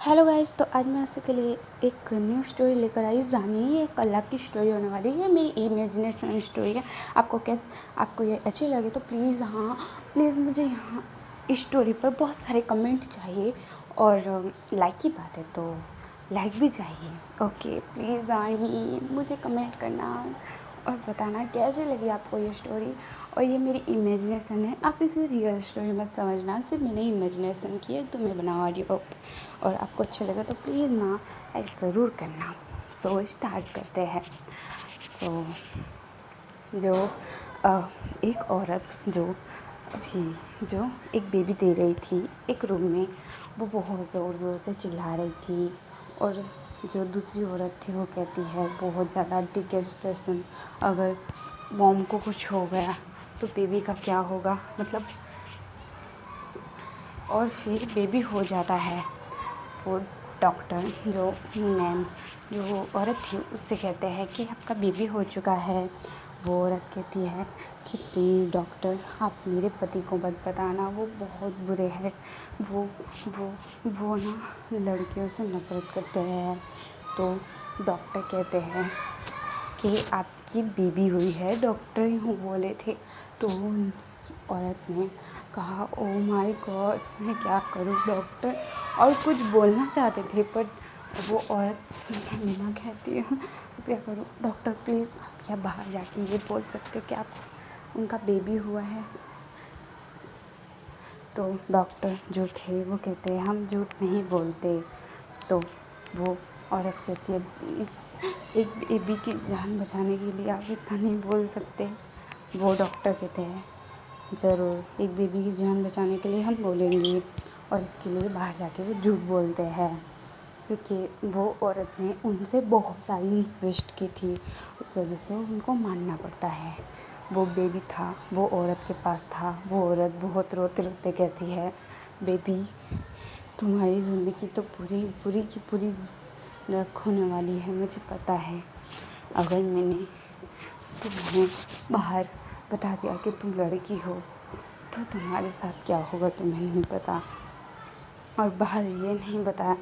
Hello guys, तो आज मैं आपके लिए एक न्यू स्टोरी लेकर आई हूँ। जानिए, ये एक अलग की स्टोरी होने वाली है। ये मेरी इमेजिनेशन स्टोरी है। आपको ये अच्छी लगे तो प्लीज़ मुझे यहाँ इस स्टोरी पर बहुत सारे कमेंट चाहिए और लाइक की बात है तो लाइक भी चाहिए। ओके, प्लीज़ आर्मी मुझे कमेंट करना और बताना कैसी लगी आपको ये स्टोरी। और ये मेरी इमेजिनेशन है, आप इसे रियल स्टोरी मत समझना, सिर्फ मैंने इमेजिनेशन की है तो मैं बना रही हूँ। और आपको अच्छा लगा तो प्लीज़ ना लाइक ज़रूर करना। सो स्टार्ट करते हैं। तो जो एक औरत जो एक बेबी दे रही थी एक रूम में, वो बहुत ज़ोर ज़ोर से चिल्ला रही थी। और जो दूसरी औरत थी वो कहती है बहुत ज़्यादा डिकेस्ट्रेशन, अगर मॉम को कुछ हो गया तो बेबी का क्या होगा, मतलब। और फिर बेबी हो जाता है। वो डॉक्टर जो औरत थी उससे कहते हैं कि आपका बेबी हो चुका है। वो औरत कहती है कि प्लीज़ डॉक्टर, आप मेरे पति को मत बताना, वो बहुत बुरे हैं। वो ना लड़कियों से नफ़रत करते हैं। तो डॉक्टर कहते हैं कि आपकी बेबी हुई है, डॉक्टर यूँ बोले थे। तो औरत ने कहा, ओ माय गॉड, मैं क्या करूँ डॉक्टर। और कुछ बोलना चाहते थे पर वो औरत सुनने बिना कहती है, क्या करूँ डॉक्टर, प्लीज़ आप क्या बाहर जाके ये बोल सकते कि आप उनका बेबी हुआ है। तो डॉक्टर जो थे वो कहते हैं हम झूठ नहीं बोलते। तो वो औरत कहती है प्लीज़ एक बेबी की जान बचाने के लिए आप इतना नहीं बोल सकते। वो डॉक्टर कहते हैं ज़रूर, एक बेबी की जान बचाने के लिए हम बोलेंगे। और इसके लिए बाहर जाके वो झूठ बोलते हैं क्योंकि वो औरत ने उनसे बहुत सारी रिक्वेस्ट की थी, इस वजह से उनको मानना पड़ता है। वो बेबी था, वो औरत के पास था। वो औरत बहुत रोते रोते कहती है, बेबी तुम्हारी ज़िंदगी तो पूरी की पूरी नरक होने वाली है, मुझे पता है। अगर मैंने तुम्हें बाहर बता दिया कि तुम लड़की हो तो तुम्हारे साथ क्या होगा तुम्हें नहीं पता। और बाहर ये नहीं बताया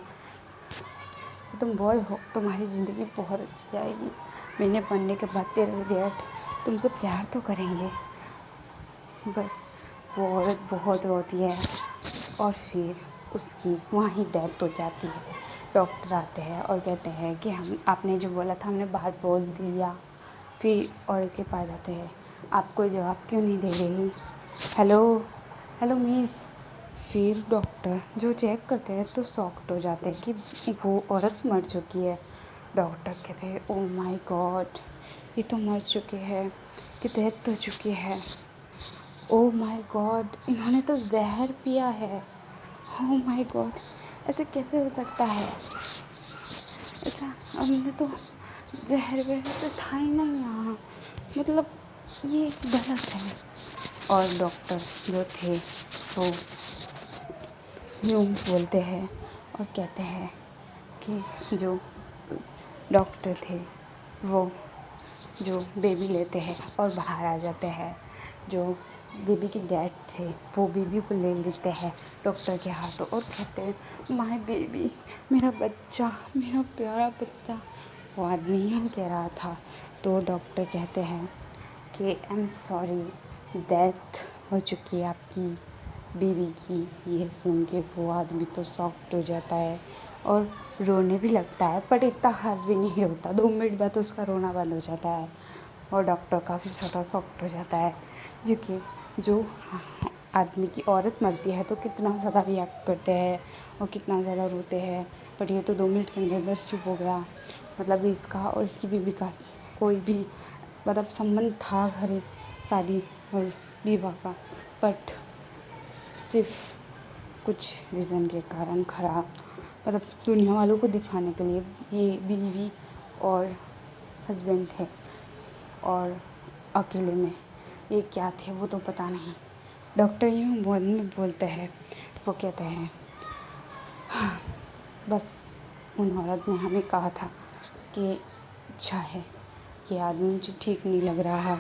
तुम बॉय हो, तुम्हारी ज़िंदगी बहुत अच्छी जाएगी। मैंने पढ़ने के बाद तेरे डैड तुमसे प्यार तो करेंगे। बस वो औरत बहुत रोती है और फिर उसकी वहाँ ही डेथ हो जाती है। डॉक्टर आते हैं और कहते हैं कि आपने जो बोला था हमने बाहर बोल दिया। फिर औरत के पास जाते हैं, आप कोई जवाब क्यों नहीं दे रही, हेलो मिस। फिर डॉक्टर जो चेक करते हैं तो शॉक्ड हो जाते हैं कि वो औरत मर चुकी है। डॉक्टर कहते हैं ओ माय गॉड, ये तो मर चुकी है, कि डेथ हो चुकी है। ओ माय गॉड, इन्होंने तो जहर पिया है। ओ माय गॉड, ऐसे कैसे हो सकता है, ऐसा हमने तो जहर वहर तो था ही नहीं यहाँ, मतलब ये गलत है। और डॉक्टर जो थे वो यूँ बोलते हैं और कहते हैं कि जो डॉक्टर थे वो जो बेबी लेते हैं और बाहर आ जाते हैं। जो बेबी की डैड थे वो बेबी को ले लेते हैं डॉक्टर के हाथों और कहते हैं माय बेबी, मेरा बच्चा, मेरा प्यारा बच्चा। वो आदमी यूँ कह रहा था। तो डॉक्टर कहते हैं कि आई एम सॉरी, डेथ हो चुकी है आपकी बेबी की। ये सुन के वो आदमी तो शॉक्ड हो जाता है और रोने भी लगता है, पर इतना खास भी नहीं रोता। 2 मिनट बाद उसका रोना बंद हो जाता है और डॉक्टर काफ़ी ज़्यादा शॉक्ड हो जाता है क्योंकि जो आदमी की औरत मरती है तो कितना ज़्यादा रिएक्ट करते हैं और कितना ज़्यादा रोते हैं। पर ये तो 2 मिनट के अंदर चुप हो गया। मतलब इसका और इसकी बीवी का कोई भी मतलब संबंध था घर शादी और विवाह का, बट सिर्फ कुछ रीज़न के कारण ख़राब, मतलब दुनिया वालों को दिखाने के लिए ये बीवी और हस्बैंड थे और अकेले में ये क्या थे वो तो पता नहीं। डॉक्टर यूँ बोलते हैं, वो कहते हैं बस उन औरत ने हमें कहा था कि अच्छा है, ये आदमी मुझे ठीक नहीं लग रहा है।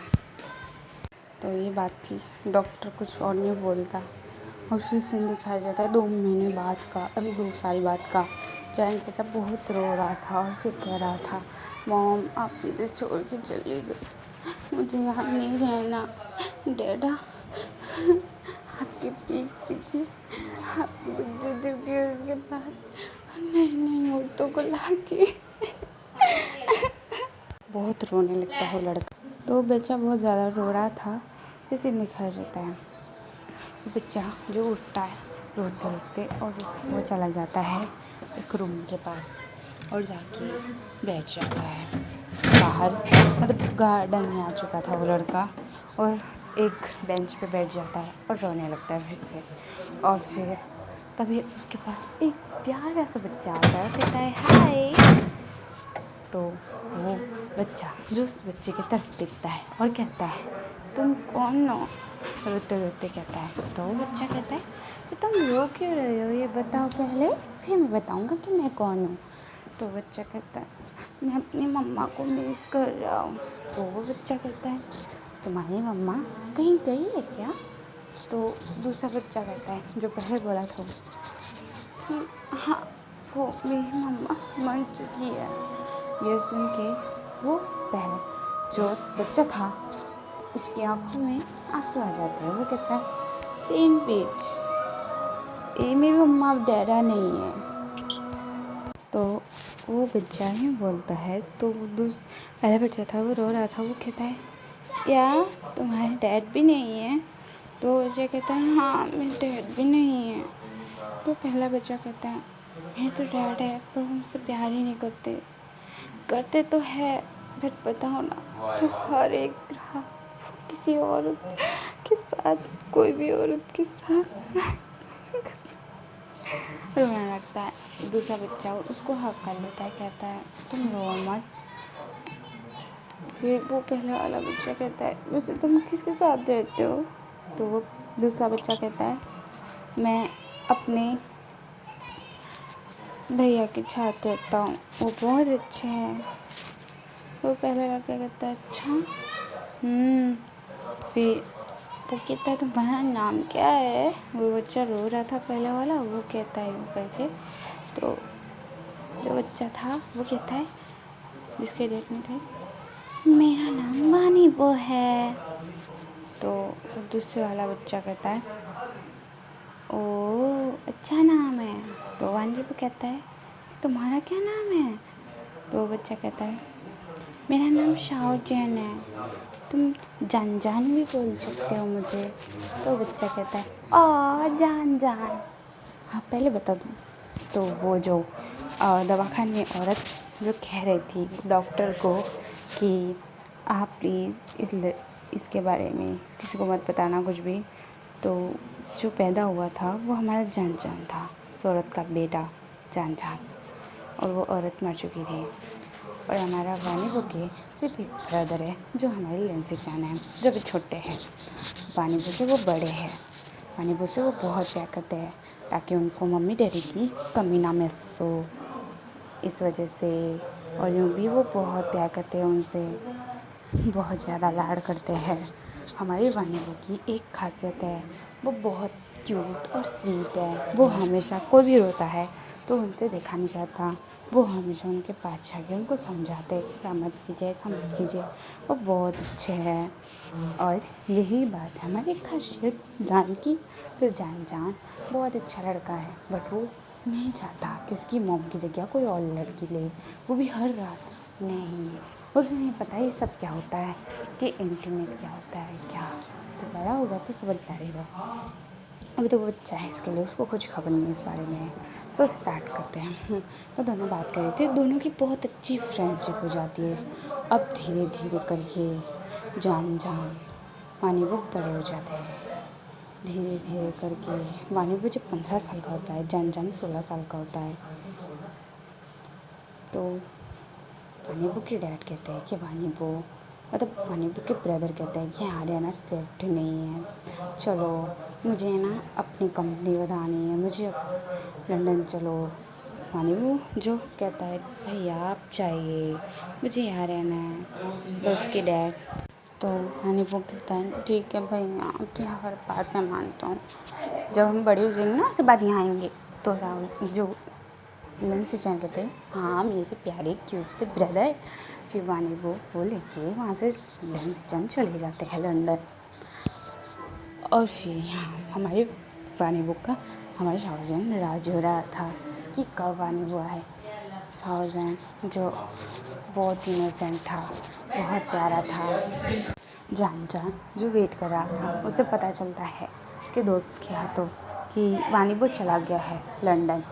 तो ये बात थी, डॉक्टर कुछ और नहीं बोलता और फिर सीन दिखाया जाता है 2 महीने बाद का, अभी 2 साल बाद का, जहाँ बच्चा बहुत रो रहा था और फिर कह रहा था, मॉम आप मुझे छोड़ के चली गई, मुझे यहाँ नहीं रहना, डैडा आपके पीठ पीछे आपको दे दूँगी उसके बाद नहीं औरतों को लाके बहुत रोने लगता है वो लड़का। तो बच्चा बहुत ज़्यादा रो रहा था, इसे दिखाया जाता है बच्चा जो उठता है रोते रोते और वो चला जाता है एक रूम के पास और जाके बैठ जाता है बाहर, मतलब गार्डन में आ चुका था वो लड़का, और एक बेंच पे बैठ जाता है और रोने लगता है फिर से। और फिर तभी उसके पास एक प्यारा सा बच्चा आता है, कहता है हाय। तो वो बच्चा जो उस बच्चे की तरफ देखता है और कहता है तुम कौन हो, रोते रोते कहता है। तो वो बच्चा कहता है कि तुम रो क्यों रहे हो, ये बताओ पहले, फिर मैं बताऊंगा कि मैं कौन हूँ। तो बच्चा कहता है मैं अपनी मम्मा को मिस कर रहा हूँ। तो वो बच्चा कहता है तुम्हारी मम्मा कहीं गई है क्या। तो दूसरा बच्चा कहता है जो पहले बोला था कि हाँ वो मेरी मम्मा मर चुकी है। ये सुन के वो पहले जो बच्चा था उसकी आंखों में आंसू आ जाते हैं। वो कहता है सेम पेज, ये मेरी मम्मा अब डैडा नहीं है। तो वो बच्चा ही बोलता है, तो पहला बच्चा था वो रो रहा था, वो कहता है या तुम्हारे डैड भी नहीं है। तो बच्चा कहता है हाँ मेरे डैड भी नहीं है। तो पहला बच्चा कहता है मेरे तो डैड है पर हमसे प्यार ही नहीं करते तो है, फिर बताओ ना तो हर एक रात किसी औरत के साथ, कोई भी औरत के साथ रोने लगता है। दूसरा बच्चा उसको हक कर लेता है, कहता है तुम रो मत। फिर वो पहला वाला बच्चा कहता है वैसे तुम किसके साथ रहते हो। तो वो दूसरा बच्चा कहता है मैं अपने भैया के साथ रहता हूँ, वो बहुत अच्छे हैं। वो पहला लड़का कहता है अच्छा फिर वो कहता है तुम्हारा नाम क्या है। वो बच्चा रो रहा था पहला वाला, वो कहता है वो करके। तो जो बच्चा था वो कहता है जिसके डेट में थे मेरा नाम वानीबो है। तो दूसरे वाला बच्चा कहता है ओ अच्छा नाम है। तो वानीबो कहता है तुम्हारा क्या नाम है। तो बच्चा कहता है मेरा नाम शाओजन है, तुम जान जान भी बोल सकते हो मुझे। तो बच्चा कहता है ओ जान जान, हाँ पहले बता दूँ। तो वो जो दवाखाने में औरत जो कह रही थी डॉक्टर को कि आप प्लीज़ इसके बारे में किसी को मत बताना कुछ भी। तो जो पैदा हुआ था वो हमारा जान जान था, उस औरत का बेटा जान जान, और वो औरत मर चुकी थी। और हमारा वानीबो के सिर्फ एक ब्रदर है जो हमारे लेंसी चान है, जो भी छोटे हैं। वानीबो से वो बड़े हैं, वानीबो से वो बहुत प्यार करते हैं ताकि उनको मम्मी डैडी की कमी ना महसूस हो, इस वजह से। और जो भी वो बहुत प्यार करते हैं उनसे, बहुत ज़्यादा लाड करते हैं। हमारी वानीबो की एक खासियत है, वो बहुत क्यूट और स्वीट है। वो हमेशा कोई भी रोता है तो उनसे देखा नहीं जाता, वो हमेशा उनके पास जाके उनको समझाते हैं कि ऐसा मत कीजिए, ऐसा मत कीजिए। वो बहुत अच्छे हैं और यही बात है हमारी खासियत जान की। तो जान जान बहुत अच्छा लड़का है, बट वो नहीं चाहता कि उसकी मॉम की जगह कोई और लड़की ले, वो भी हर रात। नहीं, उसे नहीं पता ये सब क्या होता है, कि इंटरनेट क्या होता है क्या। तो बड़ा होगा तो समझ पाएगा, अभी तो वो बच्चा है, इसके लिए उसको कुछ खबर नहीं है इस बारे में। तो स्टार्ट करते हैं। तो दोनों बात कर रहे थे, दोनों की बहुत अच्छी फ्रेंडशिप हो जाती है। अब धीरे धीरे करके जान जान वानीबो बड़े हो जाते हैं। धीरे धीरे करके वानीबो जब 15 साल का होता है, जान जान 16 साल का होता है। तो वानीबो के डैड कहते हैं कि वानीबो, मतलब वानीबो के ब्रदर कहते हैं कि यहाँ रहना सेफ्ट नहीं है, चलो मुझे ना अपनी कंपनी बतानी है, मुझे लंदन चलो। वानीबो जो कहता है भैया आप जाइए, मुझे यहाँ रहना है। बस के डैड तो हनी वो कहता है ठीक है भैया आपकी हर बात मैं मानता हूँ, जब हम बड़े हो जाएंगे ना उसके बाद यहाँ आएंगे। तो राहुल जो लंच कहते हैं हाँ मेरे प्यारे क्यूट से ब्रदर। फिर वानी वो लेके वहाँ से लंच चले जाते हैं लंदन। और फिर यहाँ हमारे वानी बुक का हमारे शाहजहान राज हो रहा था कि कब वानी बुआ है। शाहजहान जो बहुत इनोसेंट था, बहुत प्यारा था। जान जो वेट कर रहा था, उसे पता चलता है उसके दोस्त के हाथों कि वानी बुआ चला गया है लंदन।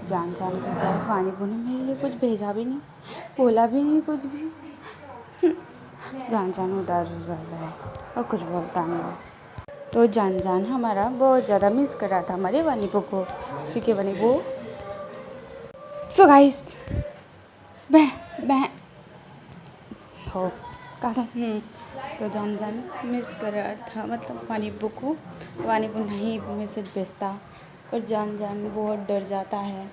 जान कहता है वानी बुआ ने मेरे लिए कुछ भेजा भी नहीं, बोला भी नहीं कुछ भी। जान उदास है और कुछ बोलता नहीं। तो जान हमारा बहुत ज़्यादा मिस कर रहा था हमारे वानी बुआ को, क्योंकि वानी बुआ सो गाइस मैं हो कहा था तो जान मिस कर रहा था, मतलब वानी बुआ को। वानी बुआ नहीं मैसेज भेजता और जान बहुत डर जाता है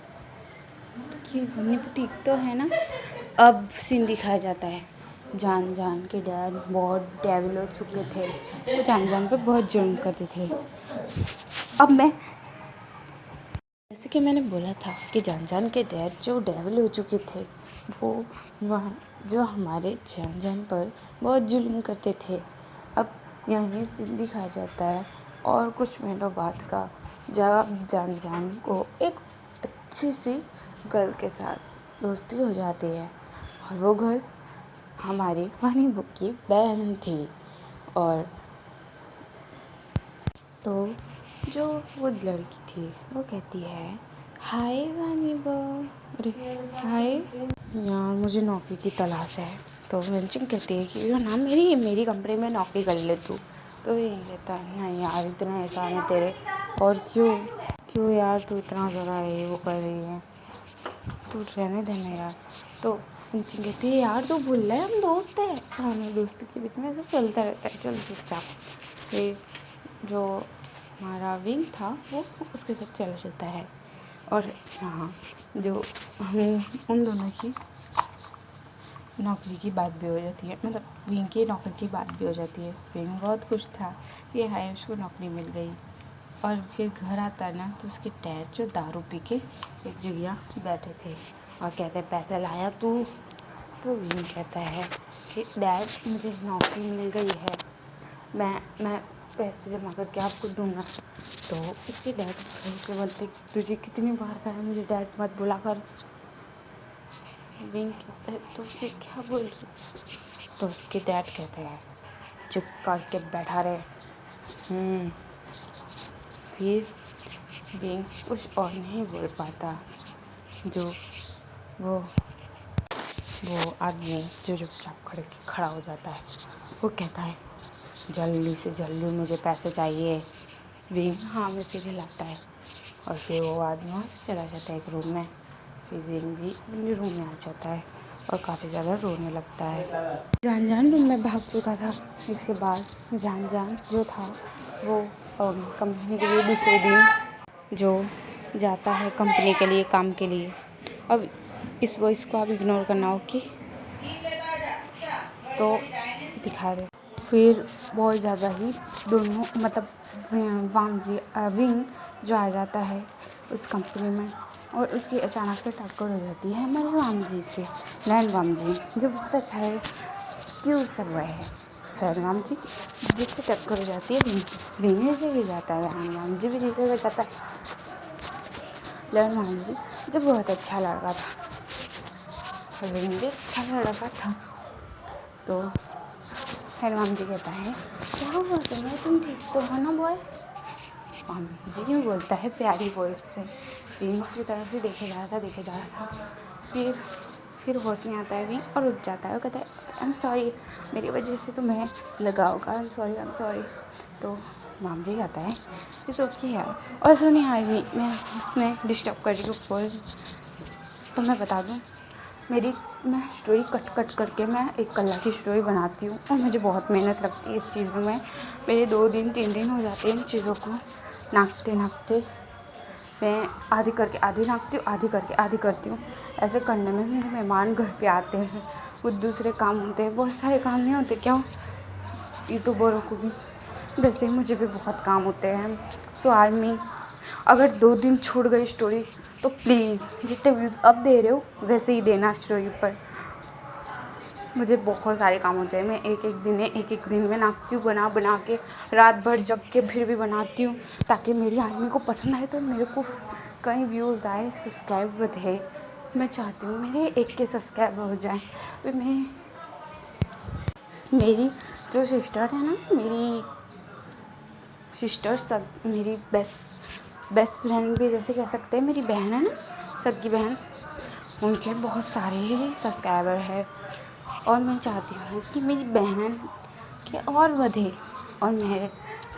कि वानी बुआ ठीक तो है ना। अब सीन दिखाया जाता है जान के डैड बहुत डेविल हो चुके थे, वो जान पे बहुत जुर्म करते थे। अब मैं जैसे कि मैंने बोला था कि जान के डैड जो डेविल हो चुके थे, वो वहाँ जो हमारे जान पर बहुत जुल्म करते थे। अब यहीं सीन दिखाया जाता है और कुछ महीनों बाद का, जब जान को एक अच्छी सी गर्ल के साथ दोस्ती हो जाती है और वो गर्ल हमारी वानी बुक की बहन थी। और तो जो वो लड़की थी वो कहती है हाय वानी बुक, अरे हाय यार मुझे नौकरी की तलाश है। तो वेंचिंग कहती है कि ना मेरी कंपनी में नौकरी कर ले तू। तो ये कहता है नहीं यार इतना एहसान है तेरे, और क्यों यार तू इतना ज़रा ये वो कर रही है, तू रहने देना यार। तो वेंचिंग कहती है यार तू भूल रहा है हम दोस्त हैं। हमें दोस्ती के बीच में ऐसा चलता रहता है, चल चुपचाप। फिर जो हमारा विंग था वो उसके साथ चला जाता है और यहाँ जो हम उन दोनों की नौकरी की बात भी हो जाती है, मतलब विंग की नौकरी की बात भी हो जाती है। विंग बहुत खुश था कि हाय उसको नौकरी मिल गई। और फिर घर आता ना तो उसके डैड जो दारू पी के एक जगह बैठे थे और कहते पैसे लाया तू। तो विंग कहता है कि डैड मुझे नौकरी मिल गई है, मैं पैसे जमा करके आपको दूंगा। तो उसके डैड के बोलते तुझे कितनी बार कहा मुझे डैड मत बुला कर। विंग कहता है तो फिर क्या बोल रही। तो उसके डैड कहते हैं चुप करके बैठा रहे। फिर विंग कुछ और नहीं बोल पाता। जो वो आदमी जो चुपचाप खड़ा हो जाता है, वो कहता है जल्दी से जल्दी मुझे पैसे चाहिए। विंग हाँ में सीधे लाता है और फिर वो आदमी वहाँ से चला जाता है एक रूम में। फिर विंग भी अपने रूम में आ जाता है और काफ़ी ज़्यादा रोने लगता है। जान रूम में भाग चुका था। इसके बाद जान जो था वो कंपनी के लिए दूसरे दिन जो जाता है कंपनी के लिए काम के लिए। अब इस वॉइस को आप इग्नोर करना हो कि तो दिखा दे। फिर बहुत ज़्यादा ही दोनों मतलब विंग जो आ जाता है उस कंपनी में और उसकी अचानक से टक्कर हो जाती है हमारे वामजी से, नैन वामजी जो बहुत अच्छा है, क्यूट सा बॉय है। फिर वामजी जिससे टक्कर हो जाती है विंग से भी जाता है, वामजी भी जिसे भी जाता है। नैन वामजी जो बहुत अच्छा लड़का था, विंग भी अच्छा लड़का था। तो फिर वामजी कहता है क्या हुआ तुम्हें, तुम ठीक तो हो ना बॉय। वामजी क्यों बोलता है प्यारी वॉइस से। विंग की तरफ ही देखे जा रहा था। फिर होश में आता है विंग और उठ जाता है और कहता है आई एम सॉरी, मेरी वजह से तुम्हें लगा होगा, आई एम सॉरी। तो वामजी कहता है इट्स ओके यार। और सुनिए आई मैं उसमें डिस्टर्ब कर रही हूँ बोल, तो मैं बता दूँ मैं स्टोरी कट करके मैं एक कला की स्टोरी बनाती हूँ और मुझे बहुत मेहनत लगती है इस चीज़ में। मेरे 2 दिन 3 दिन हो जाते हैं इन चीज़ों को नापते मैं आधी करके आधी नापती हूँ, आधी करके आधी करती हूँ। ऐसे करने में मेरे मेहमान घर पे आते हैं, कुछ दूसरे काम होते हैं, बहुत सारे काम नहीं होते क्या। यूट्यूबरों को भी। वैसे मुझे भी बहुत काम होते हैं। सो आर्मी, अगर 2 दिन छूट गई स्टोरी तो प्लीज़ जितने व्यूज़ अब दे रहे हो वैसे ही देना स्टोरी पर। मुझे बहुत सारे काम होते हैं। मैं एक एक दिन में नाचती हूँ, बना बना के रात भर जग के फिर भी बनाती हूँ, ताकि मेरी आदमी को पसंद आए, तो मेरे को कहीं व्यूज़ आए, सब्सक्राइब बढ़े। मैं चाहती हूँ मेरे 1 के सब्सक्राइब हो जाए। फिर मेरी जो सिस्टर है ना, मेरी सिस्टर सब मेरी बेस्ट फ्रेंड भी जैसे कह सकते हैं, मेरी बहन है ना, सगी बहन, उनके बहुत सारे सब्सक्राइबर है। और मैं चाहती हूँ कि मेरी बहन के और बढ़े, और मैं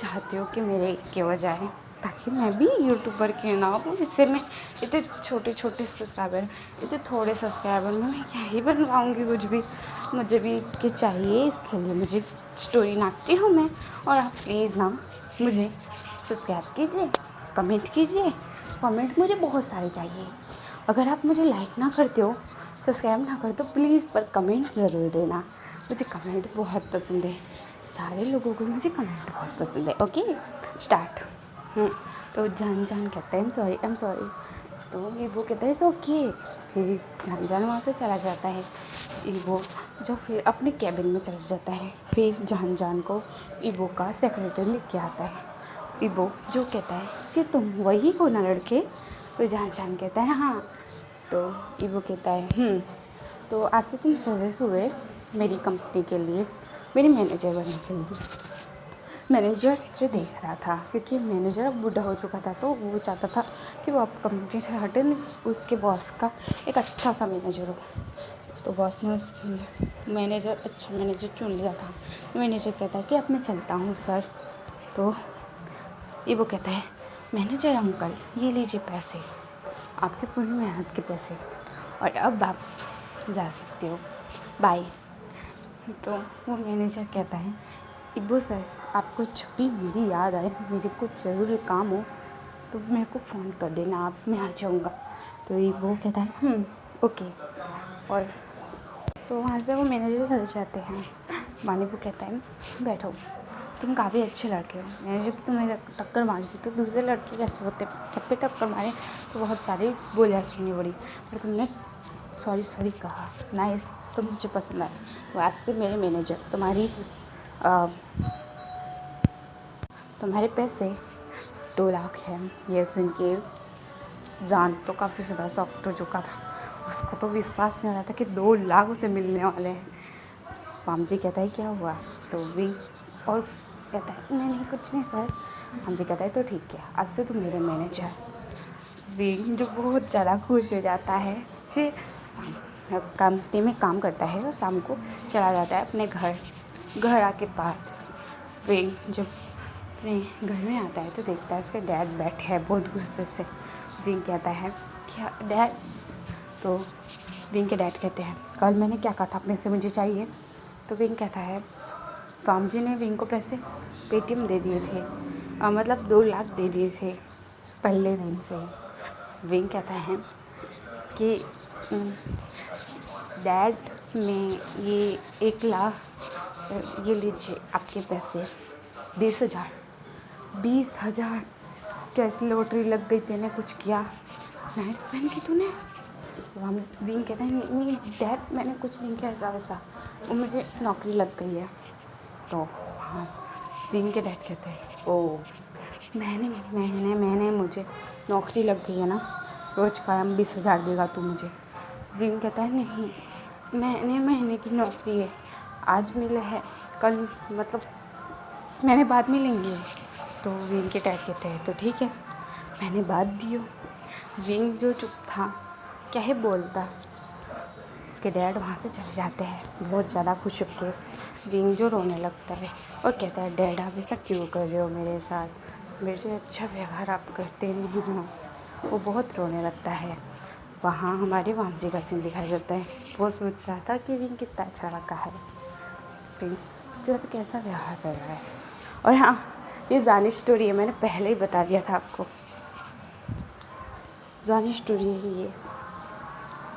चाहती हूँ कि मेरे 1 के हो जाए, ताकि मैं भी यूट्यूबर क्यों ना हूँ। इससे मैं इतने छोटे सब्सक्राइबर, इतने थोड़े सब्सक्राइबर में मैं क्या ही बन पाऊँगी कुछ भी। मुझे भी के चाहिए, इसके लिए मुझे स्टोरी नाचती हूँ मैं। और आप प्लीज़ ना मुझे सब्सक्राइब कीजिए, कमेंट कीजिए। कमेंट मुझे बहुत सारे चाहिए। अगर आप मुझे लाइक ना करते हो, सब्सक्राइब ना करते हो, प्लीज़ पर कमेंट ज़रूर देना। मुझे कमेंट बहुत पसंद है, सारे लोगों को मुझे कमेंट बहुत पसंद है। Okay start. तो जान कहता है आई एम सॉरी। तो ईबो कहता है इट्स ओके। फिर जान वहाँ से चला जाता है। ईबो जो फिर अपने कैबिन में चला जाता है। फिर जान को ईबो का सेक्रेटरी लिख के आता है। ईबो जो कहता है कि तुम वही हो ना लड़के। तो जान कहता है हाँ। तो ईबो कहता है तो आज से तुम सजेस्ट हुए मेरी कंपनी के लिए, मेरी मैनेजर बनने के लिए। मैनेजर जो देख रहा था, क्योंकि मैनेजर अब बूढ़ा हो चुका था, तो वो चाहता था कि वो अब कंपनी से हटे, उसके बॉस का एक अच्छा सा मैनेजर हो। तो बॉस ने उसके लिए अच्छा मैनेजर चुन लिया था। मैनेजर कहता है कि अब मैं चलता हूँ सर। तो ये वो कहता है मैनेजर अंकल ये लीजिए पैसे, आपकी पूरी मेहनत के पैसे, और अब आप जा सकते हो, बाय। तो वो मैनेजर कहता है इब्बू सर आपको जब भी मेरी याद आए, मेरे को ज़रूरी काम हो तो मेरे को फ़ोन कर देना आप, मैं आ जाऊँगा। तो वो कहता है ओके। और तो वहाँ से वो मैनेजर चले जाते हैं। वानी वो कहता है बैठो, तुम काफ़ी अच्छे लड़के हो। मैंने जब तुम्हें टक्कर मारी थी तो दूसरे लड़के कैसे होते, जब पे टक्कर मारे तो बहुत सारी बोलियाँ सुननी पड़ी, पर तुमने सॉरी कहा, नाइस, तो मुझे पसंद आया। तो आज से मेरे मैनेजर तुम्हारे पैसे 2 लाख हैं। ये सुन के जान तो काफ़ी ज़्यादा शॉक्ड हो चुका था। उसको तो विश्वास नहीं हो रहा था कि 2 लाख उसे मिलने वाले हैं। पामजी कहता है क्या हुआ? तो भी और कहता है नहीं कुछ नहीं सर। पामजी कहता है तो ठीक है, आज से तुम मेरे मैनेजर। भी जो बहुत ज़्यादा खुश हो जाता है। फिर कंपनी में काम करता है और शाम को चला जाता है अपने घर आके बाद वे जब अपने घर में आता है तो देखता है उसके डैड बैठे हैं बहुत गुस्से से। विंग कहता है क्या डैड? तो विंग के डैड कहते हैं कल मैंने क्या कहा था अपने से मुझे चाहिए। तो विंग कहता है फार्म जी ने विंग को पैसे पेटीएम दे दिए थे, मतलब 2 लाख दे दिए थे पहले दिन से ही। विंग कहता है कि डैड में ये 1 लाख ये लीजिए आपके पैसे 20,000 कैसी लॉटरी लग गई, तेने कुछ किया नाइस पहन की तूने। हम विंग कहते हैं नहीं डैड मैंने कुछ नहीं किया ऐसा वैसा, वो मुझे नौकरी लग गई है। तो हाँ विंग के डैड कहते हैं ओ मैंने मुझे नौकरी लग गई है ना, रोज़ का 20,000 देगा तू मुझे। विंग कहता है नहीं महीने की नौकरी है, आज मिले है कल मतलब मैंने बाद में लेंगे। तो विंग के डैड कहते हैं तो ठीक है मैंने बात भी हो। विंग जो चुप था क्या ही बोलता। उसके डैड वहाँ से चले जाते हैं बहुत ज़्यादा खुश होकर। विंग जो रोने लगता है और कहता है डैड आप ऐसा क्यों कर रहे हो मेरे साथ, मेरे से अच्छा व्यवहार आप करते नहीं हो। वो बहुत रोने लगता है। वहाँ हमारे वामजी का सीन दिखाया जाता है। वो सोच रहा था कि विंग कितना अच्छा लड़का है, विंग उसके साथ कैसा व्यवहार कर रहा है। और हाँ ये जानी स्टोरी है, मैंने पहले ही बता दिया था आपको, जानी स्टोरी है ये।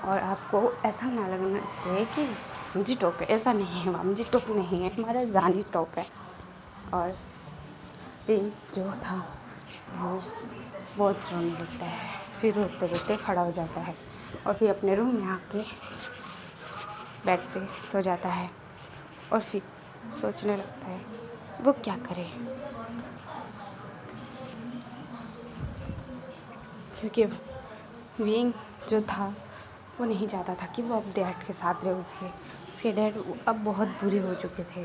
और आपको ऐसा ना लगना चाहिए कि वामजी टॉप है, ऐसा नहीं है, वामजी टॉप नहीं है, हमारा जानी टॉप है। और विंग जो था वो बहुत रोने लगता है, फिर रोते रोते खड़ा हो जाता है और फिर अपने रूम में आके बेड पे सो जाता है और फिर सोचने लगता है वो क्या करे, क्योंकि विंग जो था वो नहीं चाहता था कि वो अब डैड के साथ रहे। उसके डैड अब बहुत बुरे हो चुके थे,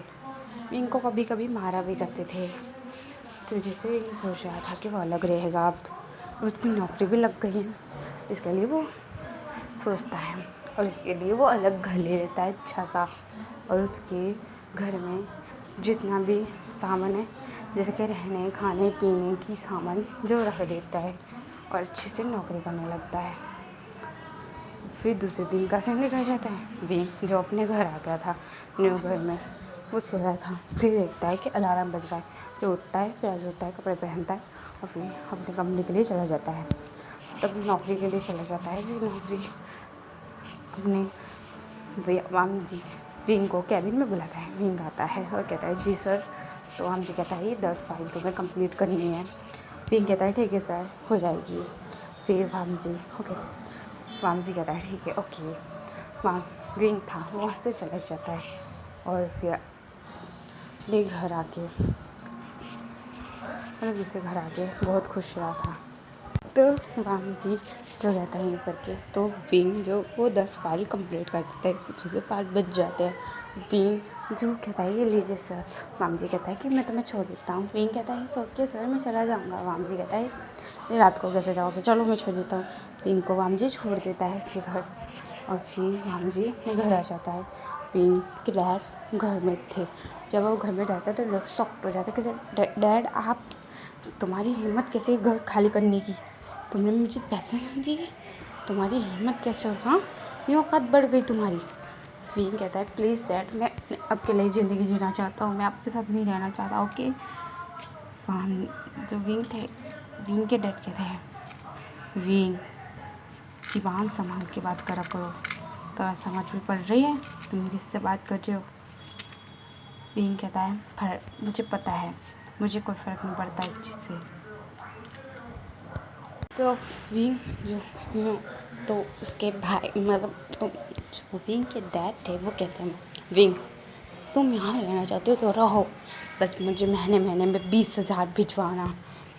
विंग को कभी कभी मारा भी करते थे। इस वजह से विंग सोच रहा था कि वो अलग रहेगा। अब उसकी नौकरी भी लग गई है, इसके लिए वो सोचता है और इसके लिए वो अलग घर ले लेता है अच्छा सा। और उसके घर में जितना भी सामान है, जैसे कि रहने खाने पीने की सामान, जो रख देता है और अच्छे से नौकरी करने लगता है। फिर दूसरे दिन का सीन दिखाया जाता है, विंग जो अपने घर आ गया था, न्यू घर में वो सोया था, फिर देखता है कि अलार्म बज रहा है, फिर उठता है, फ्रेश होता है, कपड़े पहनता है और फिर अपने कंपनी के लिए चला जाता है। तब नौकरी के लिए चला जाता है। फिर नौकरी अपने वामजी विंग को कैबिन में बुलाता है। विंग आता है और कहता है जी सर। तो वामजी कहता है ये 10 फाइल तुम्हें कंप्लीट करनी है। विंग कहता है ठीक है सर, हो जाएगी। फिर वामजी कहता है ठीक है ओके। वहाँ विंग था वो वहाँ से चला जाता है और फिर अपने घर आके बहुत खुश रहा था। तो वामजी जो रहता है ऊपर के, तो विंग जो वो 10 फाइल कंप्लीट कर देता है। इस वजह से 5 बज जाते हैं। विंग जो कहता है ये लीजिए सर। वामजी कहता है कि मैं तुम्हें छोड़ देता हूँ। विंग कहता है ओके सर, मैं चला जाऊँगा। वामजी कहता है ये रात को कैसे जाओगे, चलो मैं छोड़ देता हूँ। विंग को वामजी छोड़ देता है उसके घर और फिर वामजी अपने घर आ जाता है। विंग के डैड घर में थे। जब वो घर में जाता है तो लोग शॉक्ड हो जाते हैं कि डैड आप, तुम्हारी हिम्मत कैसे घर खाली करने की, तुमने मुझे पैसे नहीं दिए, तुम्हारी हिम्मत कैसे हो, हाँ ये औकात बढ़ गई तुम्हारी। विंग कहता है प्लीज़ डैड, मैं अकेले ज़िंदगी जीना चाहता हूँ, मैं आपके साथ नहीं रहना चाहता ओके। जो विंग थे, विंग के डैड कहते हैं विंग ज़ुबान संभाल के बात करा करो, तो समझ में पड़ रही है तुम किससे बात कर रहे हो। विंग कहता है मुझे पता है, मुझे कोई फ़र्क नहीं पड़ता इस चीज़ से। तो विंग जो तो उसके भाई मतलब जो विंग के डैड थे वो कहते हैं विंग तुम यहाँ रहना चाहते हो तो रहो, बस मुझे महीने में 20,000 भिजवाना।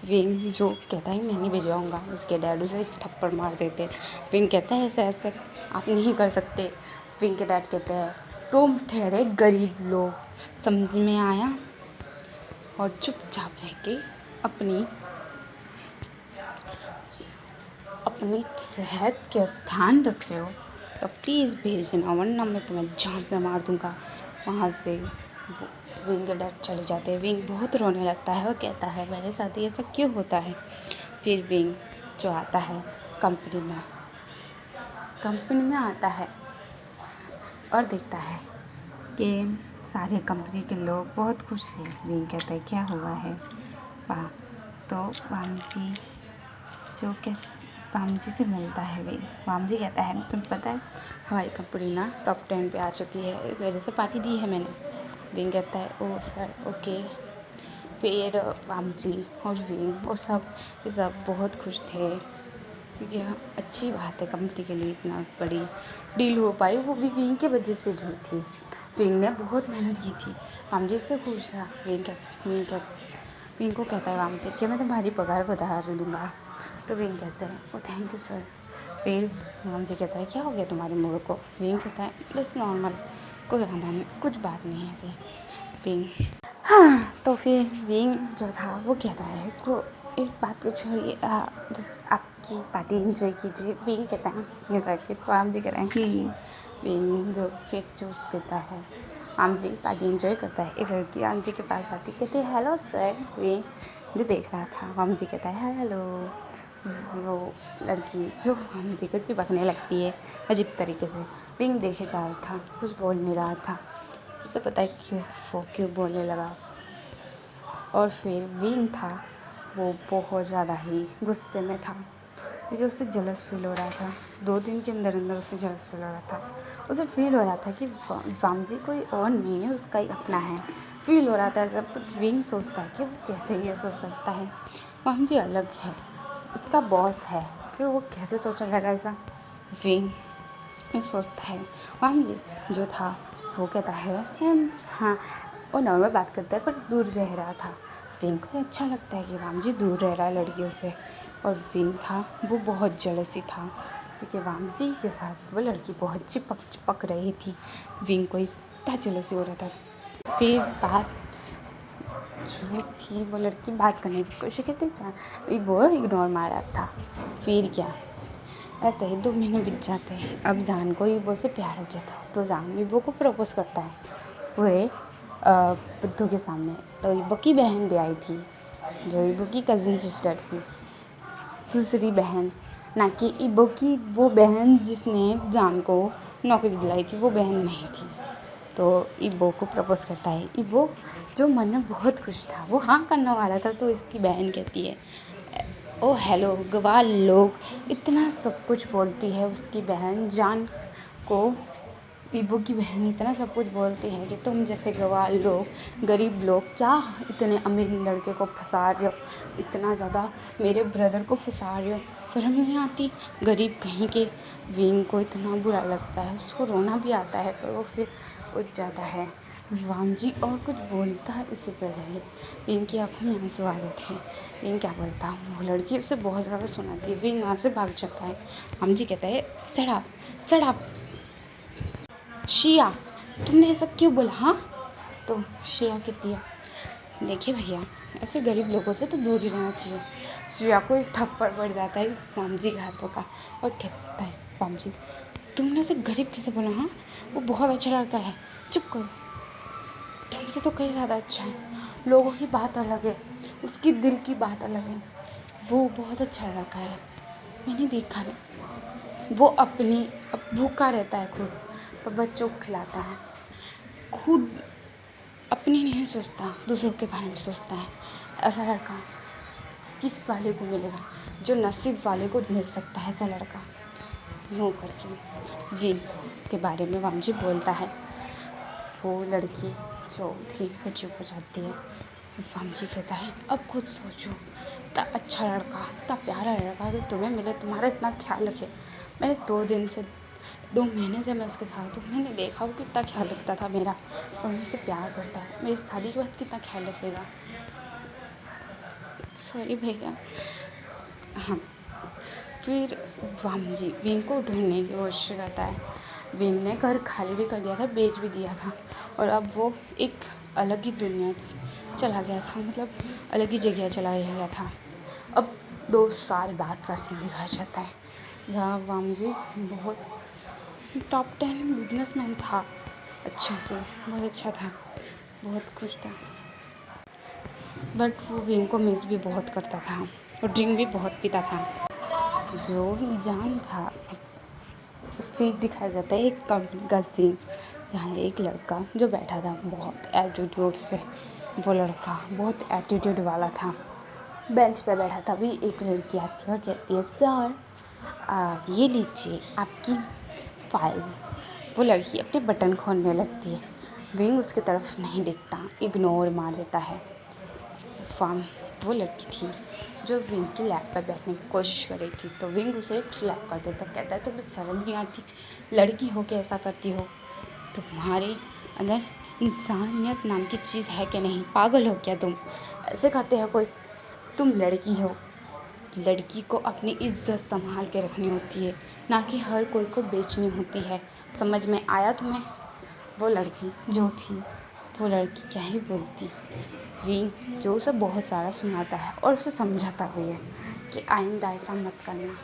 विंग जो कहता है मैं नहीं भिजवाऊँगा। उसके डैड उसे थप्पड़ मार देते। विंग कहता है ऐसे आप नहीं कर सकते। विंग के डैड कहते हैं तुम ठहरे गरीब लोग, समझ में आया, और चुपचाप रह के अपनी सेहत का ध्यान रख रहे हो तो प्लीज़ भेजना, वरना मैं तुम्हें जान से मार दूँगा। वहाँ से विंग के डैड चले जाते हैं। विंग बहुत रोने लगता है और कहता है मेरे साथ ये सब क्यों होता है। फिर विंग जो आता है कंपनी में आता है और देखता है कि सारे कंपनी के लोग बहुत खुश हैं। विंग कहता है क्या हुआ है वाह। तो वामजी से मिलता है विंग। वामजी कहता है तुम्हें पता है हमारी कंपनी ना टॉप 10 पे आ चुकी है, इस वजह से पार्टी दी है मैंने। विंग कहता है ओह सर ओके। फिर वामजी और विंग और सब बहुत खुश थे, क्योंकि अच्छी बात है कंपनी के लिए इतना बड़ी डील हो पाई, वो भी विंग के वजह से जो थी। विंग ने बहुत मेहनत की थी। वामजी से खुश था। विंग को कहता है वामजी कि मैं तुम्हारी पगार बढ़ा दूँगा। तो विंग कहता है ओ थैंक यू सर। फिर वामजी कहता है क्या हो गया तुम्हारे मूड को। विंग कहता है बस नॉर्मल, कोई आना नहीं, कुछ बात नहीं है। विंग तो फिर विंग जो था वो कहता है को इस बात को छोड़िए, आपकी पार्टी एंजॉय कीजिए। विंग कहता है ये करके, तो वामजी कह रहे हैं कि विंग जो फिर जूस पीता है, वामजी पार्टी एंजॉय करता है। एक लड़की वामजी के पास आती, कहती है हेलो सर। विंग जो देख रहा था, वामजी कहता है हेलो। वो लड़की जो वामजी को चिपकने लगती है अजीब तरीके से। विंग देखे जा रहा था, कुछ बोल नहीं रहा था, उसे पता है क्यों बोलने लगा। और फिर विंग था वो बहुत ज़्यादा ही गुस्से में था क्योंकि उससे जलस फील हो रहा था। 2 दिन के अंदर अंदर उसे जलस फील हो रहा था। उसे फील हो रहा था कि वामजी कोई और नहीं है, उसका ही अपना है। फील हो रहा था ऐसा, बट विंग सोचता है कि वो कैसे ये सोच सकता है, वामजी अलग है, उसका बॉस है, फिर वो कैसे सोचने लगा ऐसा। विंग सोचता है वामजी जो था वो कहता है हाँ, वो नॉर्मल बात करता है पर दूर रह रहा था। विंग को अच्छा लगता है कि वामजी दूर रह रहा है लड़कियों से, और विंग था वो बहुत जलसी था क्योंकि वामजी के साथ वो लड़की बहुत चिपक रही थी। विंग को इतना जलसी हो रहा था। फिर बात जो थी, वो लड़की बात करने की कोशिश करती थी, वो इग्नोर मारा था। फिर क्या, ऐसे ही 2 महीने बीत जाते हैं। अब जान को ईबो से प्यार हो गया था, तो जान ईबो को प्रपोज करता है पूरे बुद्धू के सामने। तो ईबो की बहन भी आई थी, जो ईबो की कज़िन सिस्टर थी, दूसरी बहन, ना कि ईबो की वो बहन जिसने जान को नौकरी दिलाई थी, वो बहन नहीं थी। तो ईबो को प्रपोज करता है। ईबो जो मन में बहुत खुश था, वो हाँ करने वाला था, तो इसकी बहन कहती है ओ हेलो गवार लोग, इतना सब कुछ बोलती है उसकी बहन जान को। ईबो की बहन इतना सब कुछ बोलती है कि तुम जैसे गवार लोग, गरीब लोग, क्या इतने अमीर लड़के को फंसा रहे हो, इतना ज़्यादा मेरे ब्रदर को फंसा रहे हो, शर्म नहीं आती, गरीब कहीं के। विंग को इतना बुरा लगता है, उसको रोना भी आता है, पर वो फिर उठ जाता है। वामजी और कुछ बोलता है इससे पहले विंग की आंखों में आंसू आ गए थे। विंग क्या बोलता, वो लड़की उसे बहुत ज़्यादा सुनाती है। विंग वहाँ से भाग जाता है। वामजी कहता है सड़ा शिया, तुमने ऐसा क्यों बोला? हाँ, तो शिया कहती है देखिए भैया, ऐसे गरीब लोगों से तो दूर ही रहना चाहिए। शिया को एक थप्पड़ पड़ जाता है वामजी के हाथों का, और कहता है वामजी तुमने उसे गरीब कैसे बोला? हाँ, वो बहुत अच्छा लड़का है, चुप करो, तुमसे तो कहीं ज़्यादा अच्छा है। लोगों की बात अलग है, उसकी दिल की बात अलग है, वो बहुत अच्छा लड़का है, मैंने देखा है। वो अब भूखा रहता है खुद, पर बच्चों को खिलाता है, खुद अपनी नहीं सोचता, दूसरों के बारे में सोचता है। ऐसा लड़का किस वाले को मिलेगा? जो नसीब वाले को मिल सकता है ऐसा लड़का। यूँ करके विंग के बारे में वामजी बोलता है। वो लड़की जो थी वो चुप हो जाती है। वामजी कहता है अब खुद सोचो, इतना अच्छा लड़का, इतना प्यारा लड़का कि तुम्हें मिले, तुम्हारा इतना ख्याल रखे। मैंने 2 महीने से मैं उसके साथ हूँ, मैंने देखा वो कितना ख्याल रखता था मेरा, और मुझसे प्यार करता है। मेरी शादी के बाद कितना ख्याल रखेगा। सॉरी भैया। हाँ, फिर वामजी विंग को ढूंढने की कोशिश करता है। विंग ने घर खाली भी कर दिया था, बेच भी दिया था, और अब वो एक अलग ही दुनिया चला गया था, मतलब अलग ही जगह चला गया था। अब 2 साल बाद का सीन दिखाया जाता है, जहाँ वामजी बहुत टॉप 10 बिजनेसमैन था, अच्छे से, बहुत अच्छा था, बहुत खुश था। बट वो विंग को मिस भी बहुत करता था, और ड्रिंक भी बहुत पीता था। जो जान था, फिर दिखाया जाता है एक कंपनी का सीन, जहाँ एक लड़का जो बैठा था बहुत एटीट्यूड से, वो लड़का बहुत एटीट्यूड वाला था, बेंच पे बैठा था। भी एक लड़की आती है और कहती है सर ये लीजिए आपकी फाइल। वो लड़की अपने बटन खोलने लगती है। विंग उसकी तरफ नहीं देखता, इग्नोर मार देता है। वो लड़की थी जो विंग की लैब पर बैठने की कोशिश कर रही थी, तो विंग उसे स्लैप कर देता, कहता है तुम्हें शर्म नहीं आती, लड़की हो के ऐसा करती हो, तुम्हारे अंदर इंसानियत नाम की चीज़ है कि नहीं, पागल हो क्या तुम, ऐसे करते हो कोई, तुम लड़की हो, लड़की को अपनी इज्जत संभाल के रखनी होती है, ना कि हर कोई को बेचनी होती है, समझ में आया तुम्हें? वो लड़की जो थी, वो लड़की क्या ही बोलती, विंग जो उसे बहुत सारा सुनाता है और उसे समझाता भी है कि आइंदा ऐसा मत करना,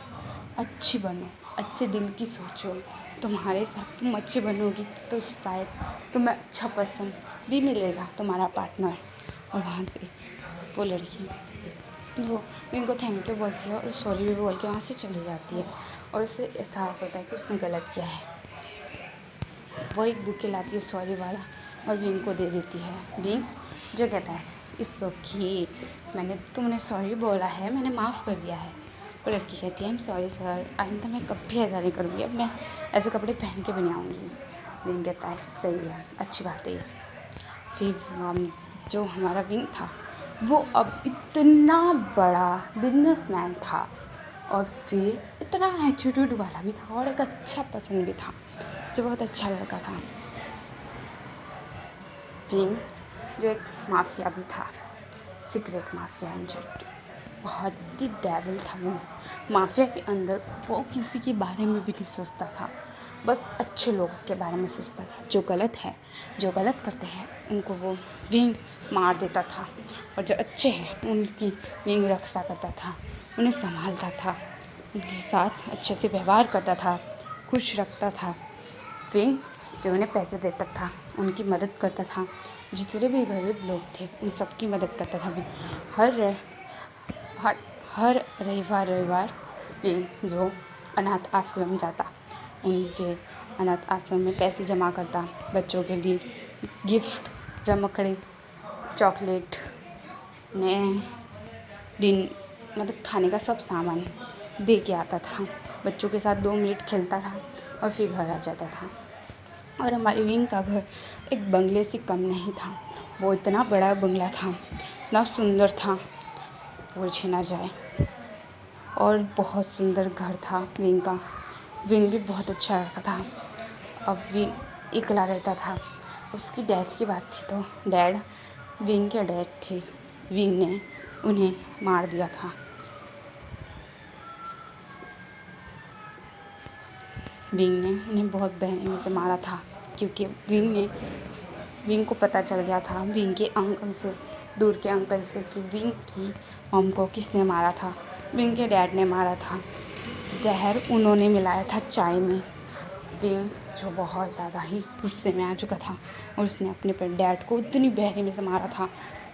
अच्छी बनो, अच्छे दिल की सोचो, तुम्हारे साथ तुम अच्छी बनोगी तो शायद तुम्हें अच्छा पर्सन भी मिलेगा, तुम्हारा पार्टनर। और वहाँ से वो लड़की वो विंग को थैंक यू बोलती है और सॉरी भी बोल के वहाँ से चली जाती है, और उसे एहसास होता है कि उसने गलत किया है। वो एक बुके लाती है सॉरी वाला और विंग को दे देती है। विंग जो कहता है इट्स ओके, तुमने सॉरी बोला है, मैंने माफ़ कर दिया है, वो लड़की कहती है आई एम सॉरी सर, आइंदा मैं कभी ऐसा नहीं करूँगी, अब मैं ऐसे कपड़े पहन के भी नहीं आऊँगी। विंग कहता है सही है, अच्छी बात है ये। फिर जो हमारा विंग था वो अब इतना बड़ा बिजनेसमैन था और फिर इतना एटीट्यूड वाला भी था और एक अच्छा पर्सन भी था, जो बहुत अच्छा लड़का था। विंग जो एक माफिया भी था, सीक्रेट माफिया इंजर्ड, बहुत ही डेविल था वो। माफिया के अंदर वो किसी के बारे में भी नहीं सोचता था, बस अच्छे लोगों के बारे में सोचता था। जो गलत करते हैं उनको वो विंग मार देता था और जो अच्छे हैं उनकी विंग रक्षा करता था, उन्हें संभालता था, उनके साथ अच्छे से व्यवहार करता था, खुश रखता था। विंग जो उन्हें पैसे देता था, उनकी मदद करता था, जितने भी गरीब लोग थे उन सबकी मदद करता था विंग। हर रविवार विंग जो अनाथ आश्रम जाता, उनके अनाथ आश्रम में पैसे जमा करता, बच्चों के लिए गिफ्ट, रमकड़े, चॉकलेट, मतलब खाने का सब सामान दे के आता था। बच्चों के साथ 2 मिनट खेलता था और फिर घर आ जाता था। और हमारे विंग का घर एक बंगले से कम नहीं था, वो इतना बड़ा बंगला था, इतना सुंदर था पूछे ना जाए। और बहुत सुंदर घर था विंग का। विंग भी बहुत अच्छा लड़का था। अब विंग अकेला रहता था। उसकी डैड की बात थी तो डैड विंग के डैड थे, विंग ने उन्हें मार दिया था। विंग ने उन्हें बहुत बेरहमी से मारा था, क्योंकि विंग को पता चल गया था विंग के अंकल से, दूर के अंकल से, कि विंग की मॉम को किसने मारा था। विंग के डैड ने मारा था। जहर उन्होंने मिलाया था चाय में। विंग जो बहुत ज़्यादा ही गुस्से में आ चुका था और उसने अपने डैड को इतनी बेरहमी से मारा था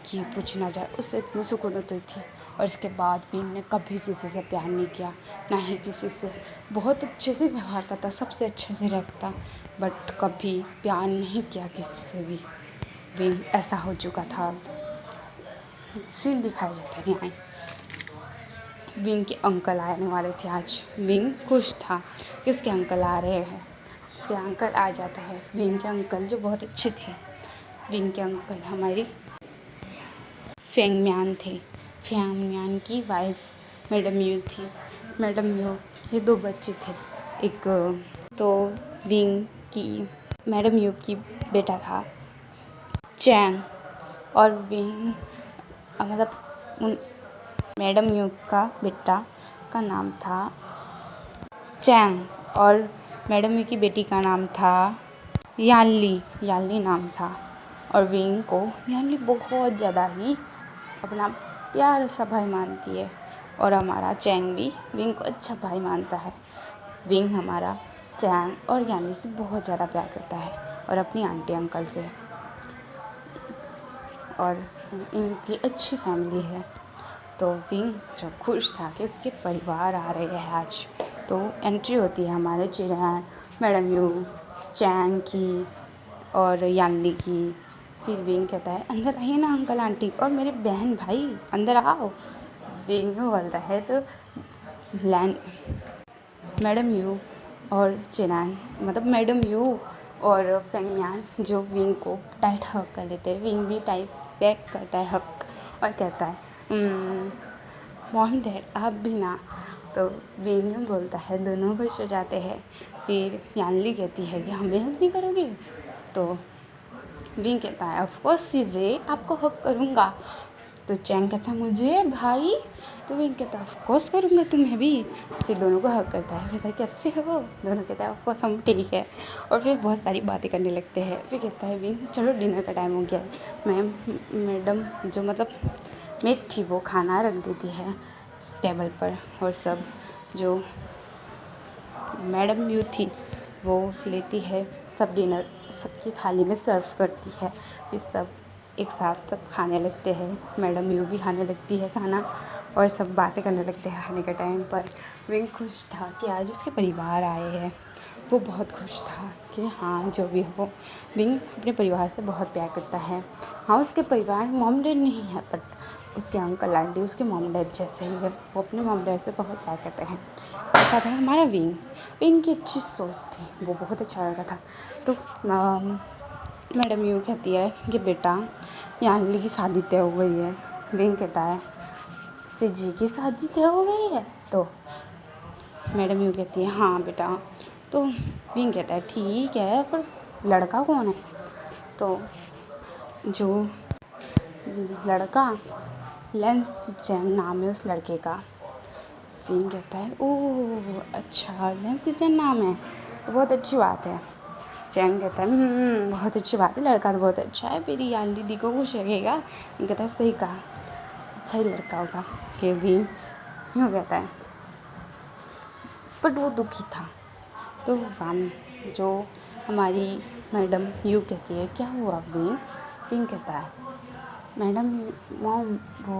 कि पूछ ना जाए। उससे इतनी सुकून होती थी। और इसके बाद विंग ने कभी किसी से प्यार नहीं किया, ना ही किसी से, बहुत अच्छे से व्यवहार करता, सबसे अच्छे से रखता, बट कभी प्यार नहीं किया किसी से भी। विंग ऐसा हो चुका था। सीन दिखाए जाते हैं यहाँ। विंग के अंकल आने वाले थे आज। विंग खुश था कि उसके अंकल आ रहे हैं। उसके अंकल आ जाते हैं। विंग के अंकल जो बहुत अच्छे थे। विंग के अंकल हमारी फेंग म्यान थे। फेंग म्यान की वाइफ मैडम यू थी। मैडम यू, ये 2 बच्चे थे। एक तो विंग की मैडम यू की बेटा था चैंग, और विंग मतलब मैडम यू का बेटा का नाम था चैंग, और मैडम यू की बेटी का नाम था यानली नाम था। और विंग को यानली बहुत ज़्यादा ही अपना प्यारा सा भाई मानती है, और हमारा चैंग भी विंग को अच्छा भाई मानता है। विंग हमारा चैंग और यानली से बहुत ज़्यादा प्यार करता है, और अपनी आंटी अंकल से। और इनकी अच्छी फैमिली है। तो विंग जो खुश था कि उसके परिवार आ रहे हैं आज, तो एंट्री होती है हमारे चिरैन, मैडम यू, चैंग की और यानली की। फिर विंग कहता है अंदर आइए ना अंकल आंटी और मेरे बहन भाई, अंदर आओ। विंग बोलता है तो मैडम यू और चिरैन, मतलब मैडम यू और फेंग म्यान जो विंग को टाइट हक कर लेते हैं। विंग भी टाइट बैक करता है हक, और कहता है मॉम डैड आप भी ना। तो विंग बोलता है, दोनों खुश हो जाते हैं। फिर यानली कहती है कि हमें हक नहीं करोगे? तो विंग कहता है ऑफ कोर्स सीजे, आपको हक करूँगा। तो चैंग कहता है मुझे भाई? तो विंग कहता है ऑफ कोर्स करूँगा तुम्हें भी। फिर दोनों को हक करता है, कहता है कैसे हो? दोनों कहता है ऑफ कोर्स हम ठीक है। और फिर बहुत सारी बातें करने लगते हैं। फिर कहता है विंग चलो डिनर का टाइम हो गया है। मैडम जो मतलब मेड थी वो खाना रख देती है टेबल पर, और सब जो मैडम यू थी वो लेती है सब डिनर, सबकी थाली में सर्व करती है। फिर सब एक साथ सब खाने लगते हैं। मैडम यू भी खाने लगती है खाना, और सब बातें करने लगते हैं खाने के टाइम पर। विंग खुश था कि आज उसके परिवार आए हैं। वो बहुत खुश था कि हाँ जो भी हो, विंग अपने परिवार से बहुत प्यार करता है। हाँ उसके परिवार मॉम डैड नहीं है, बट उसके अंकल आंटी उसके मॉम डैड जैसे ही है, वो अपने मॉम डैड से बहुत प्यार करते हैं। ऐसा था हमारा विंग। विंग की अच्छी सोच थी, वो बहुत अच्छा लगा था। तो मैडम यूँ कहती है कि बेटा यानली की शादी तय हो गई है। विंग कहता है सिजी की शादी तय हो गई है? तो मैडम यूँ कहती है हाँ बेटा। तो विंग कहता है ठीक है, पर लड़का कौन है? तो जो लड़का लेंस चैन नाम है उस लड़के का। विंग कहता है ओह अच्छा, लेंस चैन नाम है तो बहुत अच्छी बात है। चैन कहता है बहुत अच्छी बात है, लड़का तो बहुत अच्छा है, मेरी यान दीदी को खुश लगेगा। विंग कहता है सही कहा, अच्छा ही लड़का होगा। कि विंग यूँ कहता है, बट वो दुखी था। तो जो हमारी मैडम यूँ कहती है क्या हुआ विंग? विंग कहता है मैडम मॉम वो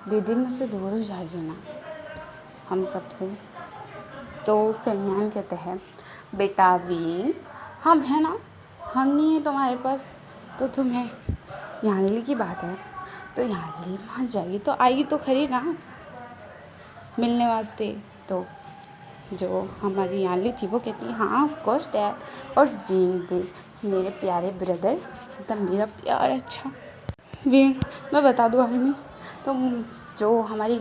दीदी मुझसे दूर हो जाएगी ना हम सबसे। तो फैमियान कहते हैं बेटा विंग हम है ना, हम नहीं है तुम्हारे पास, तो तुम्हें यानली की बात है तो यानली वहाँ जाएगी तो आएगी तो खरी ना मिलने वास्ते। तो जो हमारी यानली थी वो कहती है हाँ ऑफ कोर्स डैड। और विंग भी मेरे प्यारे ब्रदर, एकदम मेरा प्यार अच्छा विंग। मैं बता दूँ आगे में, तो जो हमारी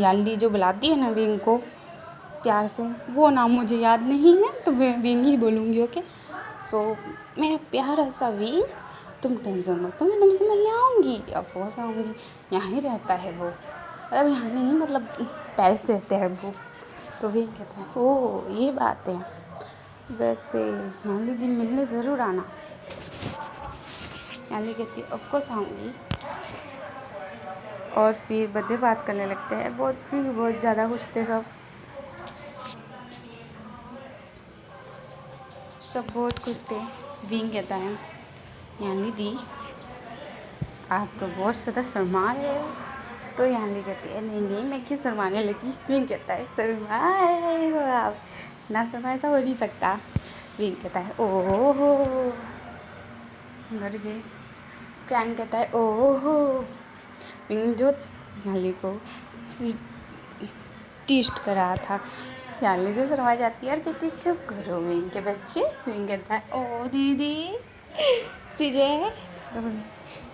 यानली जो बुलाती है ना विंग को प्यार से, वो नाम मुझे याद नहीं है तो मैं विंग ही बोलूँगी। ओके सो मेरा प्यारा सा विंग, तुम टेंशन मत लो, मैं तुमसे मिलने आऊँगी, ऑफकोर्स आऊँगी। यहाँ ही रहता है वो, मतलब यहाँ नहीं मतलब पेरिस रहते हैं वो। तो विंग कहता है ओह ये बात है, वैसे यानली दिन मिलने ज़रूर आना। यानली कहती है ऑफकोर्स आऊँगी। और फिर बर्थडे बात करने लगते हैं, बहुत ज़्यादा खुश थे सब बहुत खुश थे। विंग कहता है यानली दी आप तो बहुत ज़्यादा शर्मा रहे हो। तो यानली कहती है नहीं मैं क्यों शर्माने लगी? विंग कहता है शर्मा रहे हो आप ना, शर्मा ऐसा हो नहीं सकता। विंग कहता है ओहो मर गए। चैन कहता है ओहो। विंग जो यानली को टेस्ट कर रहा था, यानली जो शर्मा जाती है और कहती चुप करो विंग के बच्चे। विंग कहता है ओ दीदी सीजे। तो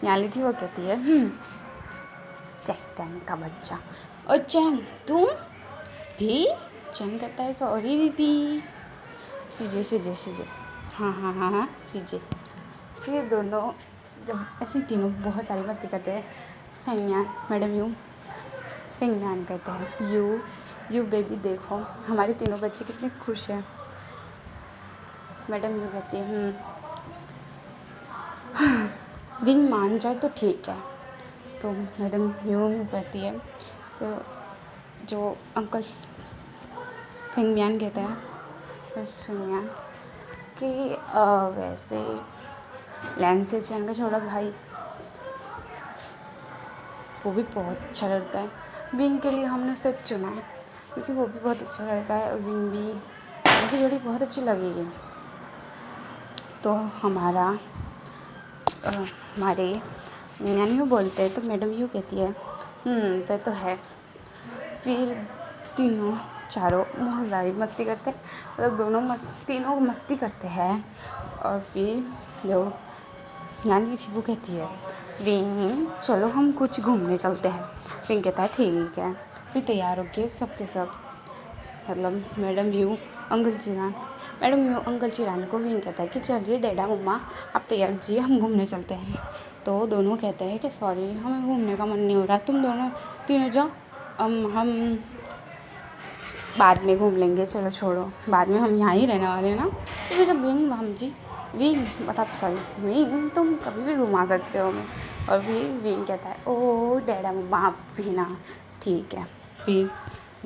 यानली थी वो कहती है चैन का बच्चा। और चैन तुम भी? चैन कहता है सॉरी दीदी। सीजे हाँ सीजे। फिर दोनों जब ऐसे तीनों बहुत सारी मस्ती करते हैं, फैमियान मैडम यूँ फैमियान कहते हैं यू बेबी देखो हमारे तीनों बच्चे कितने खुश हैं। मैडम यूँ कहती है विंग मान जाए तो ठीक है। तो मैडम यूँ कहती है, तो जो अंकल फैमियान कहता है फैमियान कि वैसे लेंस से चैन का छोटा भाई वो भी बहुत अच्छा लड़का है। विंग के लिए हमने उसे चुना है क्योंकि वो भी बहुत अच्छा लड़का है और विंग भी उनकी जोड़ी बहुत अच्छी लगेगी। तो हमारे मैम यूँ बोलते हैं, तो मैडम यूँ कहती है वह तो है। फिर चारों बहुत सारी मस्ती करते हैं, मतलब तीनों मस्ती करते हैं। और फिर जो यानी थी वो कहती है विंग चलो हम कुछ घूमने चलते हैं। विंग कहता है ठीक है। फिर तैयार होके सबके सब मतलब मैडम अंकल चिरान को विंग कहता है कि चलिए डैडा मम्मा आप तैयार कीजिए हम घूमने चलते हैं। तो दोनों कहते हैं कि सॉरी हमें घूमने का मन नहीं हो रहा, तुम तीनों जाओ, हम बाद में घूम लेंगे, चलो छोड़ो बाद में हम यहाँ ही रहने वाले हैं ना। तो फिर विंग मतलब सॉरी विंग तुम कभी भी घुमा सकते हो हमें। और फिर विंग कहता है ओ डैडा मम्मा आप भी ना, ठीक है। फिर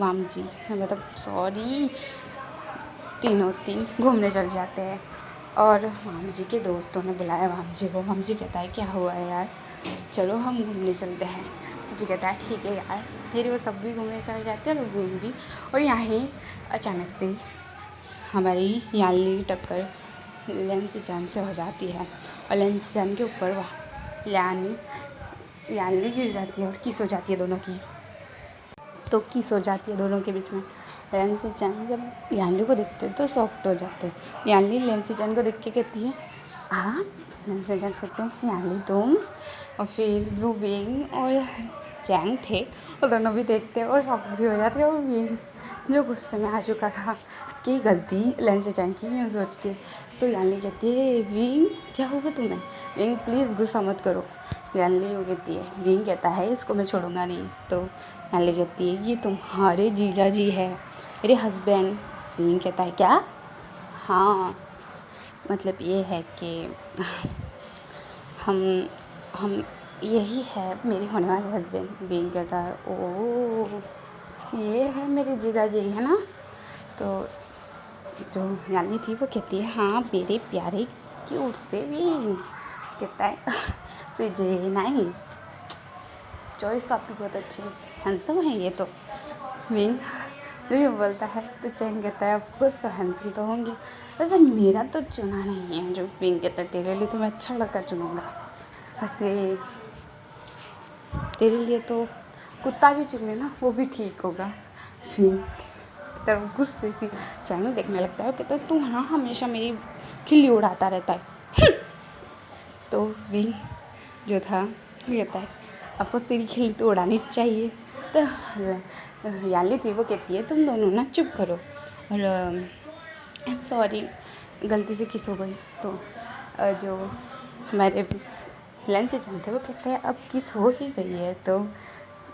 माम जी मतलब सॉरी तीन घूमने चल जाते हैं। और माम जी के दोस्तों ने बुलाया माम जी को। माम जी कहता है क्या हुआ है यार, चलो हम घूमने चलते हैं। जी कहता है ठीक है यार। फिर वो सब भी घूमने चले जाते हैं और विंग भी। और यहाँ ही अचानक से हमारी यानली की टक्कर लेंसचान से हो जाती है और लेंसचान के ऊपर यानली गिर जाती है और किस हो जाती है दोनों की। तो किस हो जाती है दोनों के बीच में। लेंसचान जब यानली को देखते हैं तो सॉफ्ट हो जाते हैं। यानली लेंसचान को देख के कहती है हाँ। लेंसचान कहते हैं यानली तुम। और फिर जो विंग और चैंग थे वो दोनों भी देखते हैं और सॉफ्ट भी हो जाते हैं। और विंग जो गुस्से में आ चुका था कि गलती लेंसचान की मैं सोच के, तो यानली कहती है विंग क्या हुआ तुम्हें, विंग प्लीज़ गुस्सा मत करो। यानली वो कहती है, विंग कहता है इसको मैं छोड़ूंगा नहीं। तो यानली कहती है ये तुम्हारे जीजा जी है, मेरे हस्बैंड। विंग कहता है क्या, हाँ मतलब ये है कि हम यही है मेरे होने वाले हस्बैंड। विंग कहता है ओह ये है मेरे जीजा जी है ना। तो जो यानी थी वो कहती है हाँ मेरे प्यारे क्यूट से विंग। कहता है सुजय नाइस, चॉइस तो आपकी बहुत अच्छी, हैंडसम है ये तो। विंग जो ये बोलता है तो चैंग कहता है ऑफकोर्स तो हैंडसम तो होंगे, वैसे मेरा तो चुना नहीं है। जो विंग कहता है तेरे लिए तो मैं अच्छा लड़का चुनूँगा, वैसे तेरे लिए तो कुत्ता भी चुन लेना वो भी ठीक होगा। विंग की तरफ गुस्से से चैंग देखने लगता है, कहता है तू हाँ हमेशा मेरी खिल्ली उड़ाता रहता है। तो विंग जो था कहता है आपको तेरी खिल्ली तो उड़ानी चाहिए। तो यानली थी वो कहती है तुम दोनों ना चुप करो और आई एम सॉरी गलती से किस हो गई। तो जो हमारे लेंसचान थे वो कहते हैं अब किस हो ही गई है तो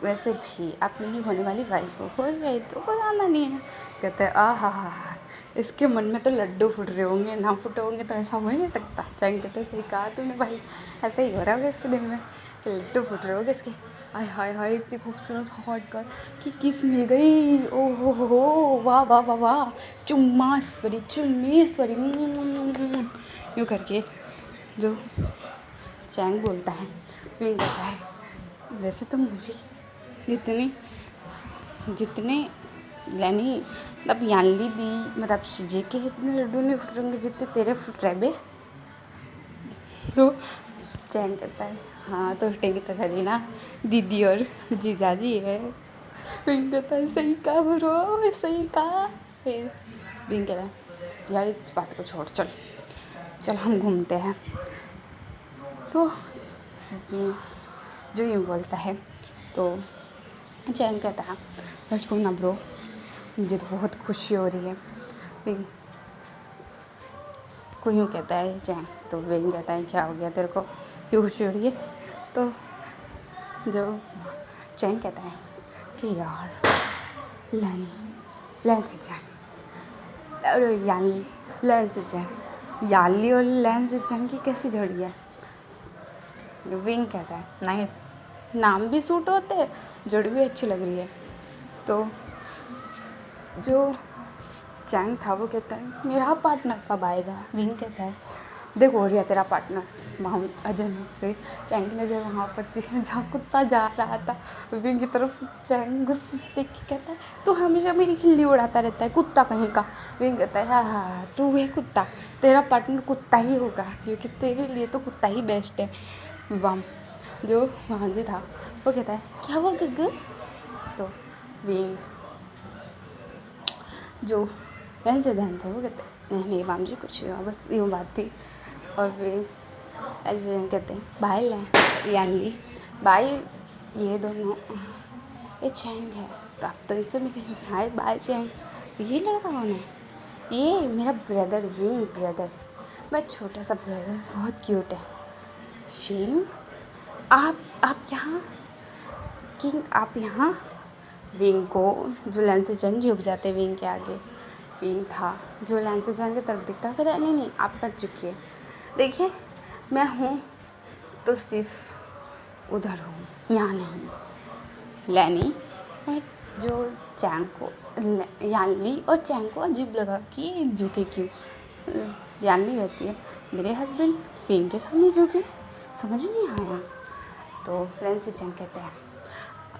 वैसे भी आप मेरी होने वाली वाइफ हो जाए तो कोई आना नहीं है। कहते हैं हा इसके मन में तो लड्डू फूट रहे होंगे, ना फूटे होंगे तो ऐसा हो ही नहीं सकता। चैंग कहते हैं सही कहा तूने भाई, ऐसा ही हो रहा होगा इसके दिन में कि लड्डू फूट रहे होंगे इसके। हाय हाय हाय इतनी खूबसूरत हॉट कर कि किस मिल गई, ओ हो वाह वाह वाह वाह, चुम्मास्वरी चुम्मेश्वरी यूँ करके जो चैंग बोलता है। विंग कहता है वैसे तो मुझे जितने यानी मतलब यानली दी मतलब शिजे के इतने लड्डू नहीं फूट होंगे जितने तेरे फूट रहे बे। तो चैंग कहता है हाँ तो फूटेंगे तो खरी ना, दीदी और जीजाजी है। विंग कहता है सही कहा ब्रो सही कहा। फिर विंग कहता है यार इस बात को छोड़, चल हम घूमते हैं। तो जो यूँ बोलता है तो चैंग कहता है सच कहूँ ना ब्रो मुझे तो बहुत खुशी हो रही है। विंग को यूँ कहता है चैंग, तो विंग कहता है क्या हो गया तेरे को क्यों खुशी हो रही है। तो जो चैंग कहता है कि यार लेंसचान और यानली और लेंसचान की कैसी जोड़ी है। विंग कहता है नाइस, नाम भी सूट होते हैं, जोड़ी भी अच्छी लग रही है। तो जो चैंग था वो कहता है मेरा पार्टनर कब आएगा। विंग कहता है देखो रिया तेरा पार्टनर वहाँ अचानक से चैंग ने जब वहाँ पर जहाँ कुत्ता जा रहा था विंग की तरफ चैंग गुस्से से देख के कहता है तू हमेशा मेरी खिल्ली उड़ाता रहता है कुत्ता कहीं का। विंग कहता है हाँ तू है कुत्ता, तेरा पार्टनर कुत्ता ही होगा क्योंकि तेरे लिए तो कुत्ता ही बेस्ट है। वाम जो वहाँ जी था वो कहता है क्या हुआ गग्गू। तो विंग जो से ध्यान थे वो कहते नहीं माम जी कुछ नहीं हुआ बस यूँ बात थी। और फिर ऐसे कहते हैं भाई यानली भाई ये दोनों ये चैंग है तो आप तो इनसे मिली हाय बाय चैंग। ये लड़का कौन है, ये मेरा ब्रदर विंग ब्रदर, मैं छोटा सा ब्रदर बहुत क्यूट है। विंग आप यहाँ किंग आप यहाँ। विंग को जो लेंसचान झुक जाते विंग के आगे। विंग था जो लेंसचान की तरफ दिखता कहता नहीं आप मत झुकिए, देखिए मैं हूँ तो सिर्फ उधर हूँ यहाँ नहीं। लैनी और जो चैंग को यानली और चैंग को अजीब लगा कि झुके क्यों। यानली कहती है मेरे हस्बैंड विंग के सामने झुके, समझ नहीं आया। तो लेंसचान कहते हैं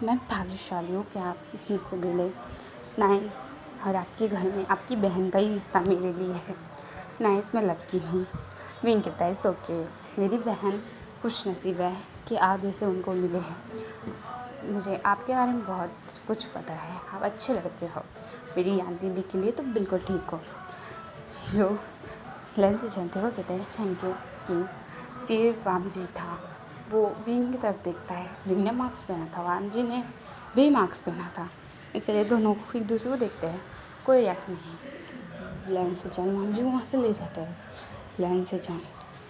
मैं भाग्यशाली हूँ कि आप मुझसे मिले, नाइस और आपके घर में आपकी बहन का ही रिश्ता मेरे लिए है, मैं इसमें लकी हूँ। विंग कहता है इट्स ओके, मेरी बहन खुश नसीब है कि आप जैसे उनको मिले हैं। मुझे आपके बारे में बहुत कुछ पता है, आप अच्छे लड़के हो, मेरी याद दीदी के लिए तो बिल्कुल ठीक हो। जो लेंस से चलते वो कहते हैं थैंक यू किंग। फिर वाम जी था, वो विंग की तरफ देखता है। विंग ने मास्क पहना था, वाम जी ने भी मास्क पहना था, इसलिए दोनों एक दूसरे को देखते हैं, कोई रिएक्ट नहीं। लेंस से चैन वाम जी वहाँ से ले जाते हैं, लेंस से चैन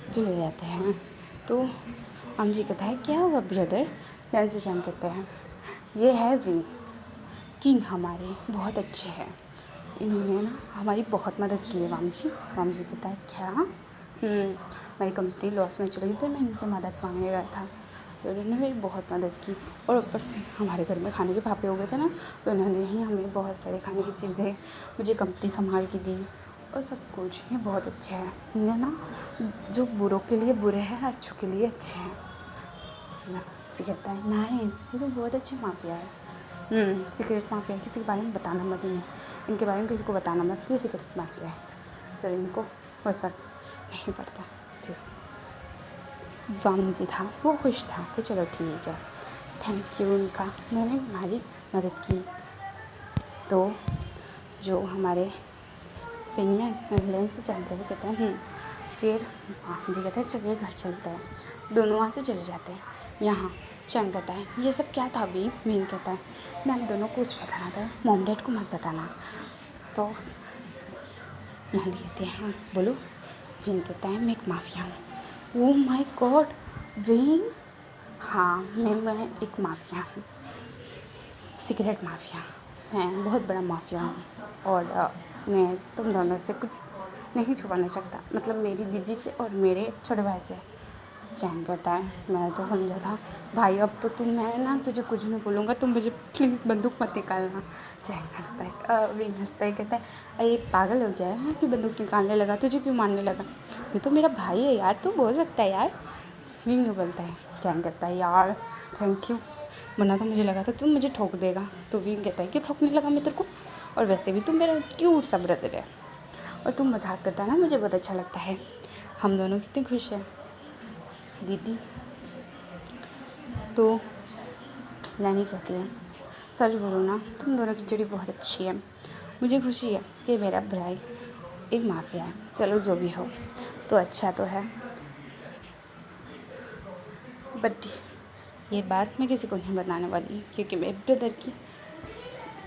जो ले जाते हैं तो वाम जी कहता है क्या होगा ब्रदर। लेंस से चैन कहते हैं ये है विंग किंग, हमारे बहुत अच्छे हैं, इन्होंने ना हमारी बहुत मदद की है वाम जी। वाम जी कहता है क्या, मेरी कंपनी लॉस में चली गई तो मैं इनसे मदद मांगने गया था, तो उन्होंने मेरी बहुत मदद की, और ऊपर से हमारे घर में खाने के फाफे हो गए थे ना, तो उन्होंने ही हमें बहुत सारे खाने की चीज़ें, मुझे कंपनी संभाल के दी और सब कुछ। ये बहुत अच्छा है, इन्हें ना जो बुरों के लिए बुरे हैं, अच्छों के लिए अच्छे हैं। जी कहता है नाइस, ये तो बहुत अच्छे माफिया है। सीक्रेट माफिया, किसी के बारे में बताना मत, इन्हें इनके बारे में किसी को बताना मत, ये सीक्रेट माफिया है, सर इनको कोई फर्क नहीं पड़ता। जी वाम जी था, वो खुश था कि चलो ठीक है, थैंक यू उनका, उन्होंने हमारी मदद की। तो जो हमारे पिंग में लेंस से चलते हुए कहते हैं फिर वाम जी कहते हैं चलिए घर चलते हैं, दोनों वहाँ से चले जाते हैं। यहाँ चैन कहता है ये सब क्या था अभी। मीन कहता है मैम दोनों को कुछ बताना था, मॉम डैड को मत बताना। तो यहाँ कहते हैं बोलो। विंग कहता है मैं एक माफिया हूँ। ओह माय गॉड विंग, हाँ मैं एक माफिया हूँ, सीक्रेट माफिया, मैं बहुत बड़ा माफिया हूँ, और मैं तुम दोनों से कुछ नहीं छुपाना चाहता, मतलब मेरी दीदी से और मेरे छोटे भाई से। चैन कहता है मैं तो समझा था भाई, अब तो मैं ना तुझे कुछ नहीं बोलूँगा, तुम मुझे प्लीज़ बंदूक मत निकालना। चैन हंसता है, विंग हंसता है, कहता है अरे पागल हो गया है, मैं क्यों बंदूक निकालने लगा, तुझे क्यों मारने लगा, ये तो मेरा भाई है यार, तू बोल सकता है यार। विंग बोलता है, चैन कहता है यार थैंक यू, वरना तो मुझे लगा था तुम मुझे ठोक देगा। तो विंग कहता है क्यों ठोकने लगा मैं तेरे को, और वैसे भी तुम मेरा क्यूट सा ब्रदर है, और तुम मजाक करता है ना, मुझे बहुत अच्छा लगता है, हम दोनों कितने खुश हैं दीदी। तो लैनी कहती है सच बोलो ना, तुम दोनों की जोड़ी बहुत अच्छी है, मुझे खुशी है कि मेरा भाई एक माफिया है, चलो जो भी हो तो अच्छा तो है, बट ये बात मैं किसी को नहीं बताने वाली, क्योंकि मेरे ब्रदर की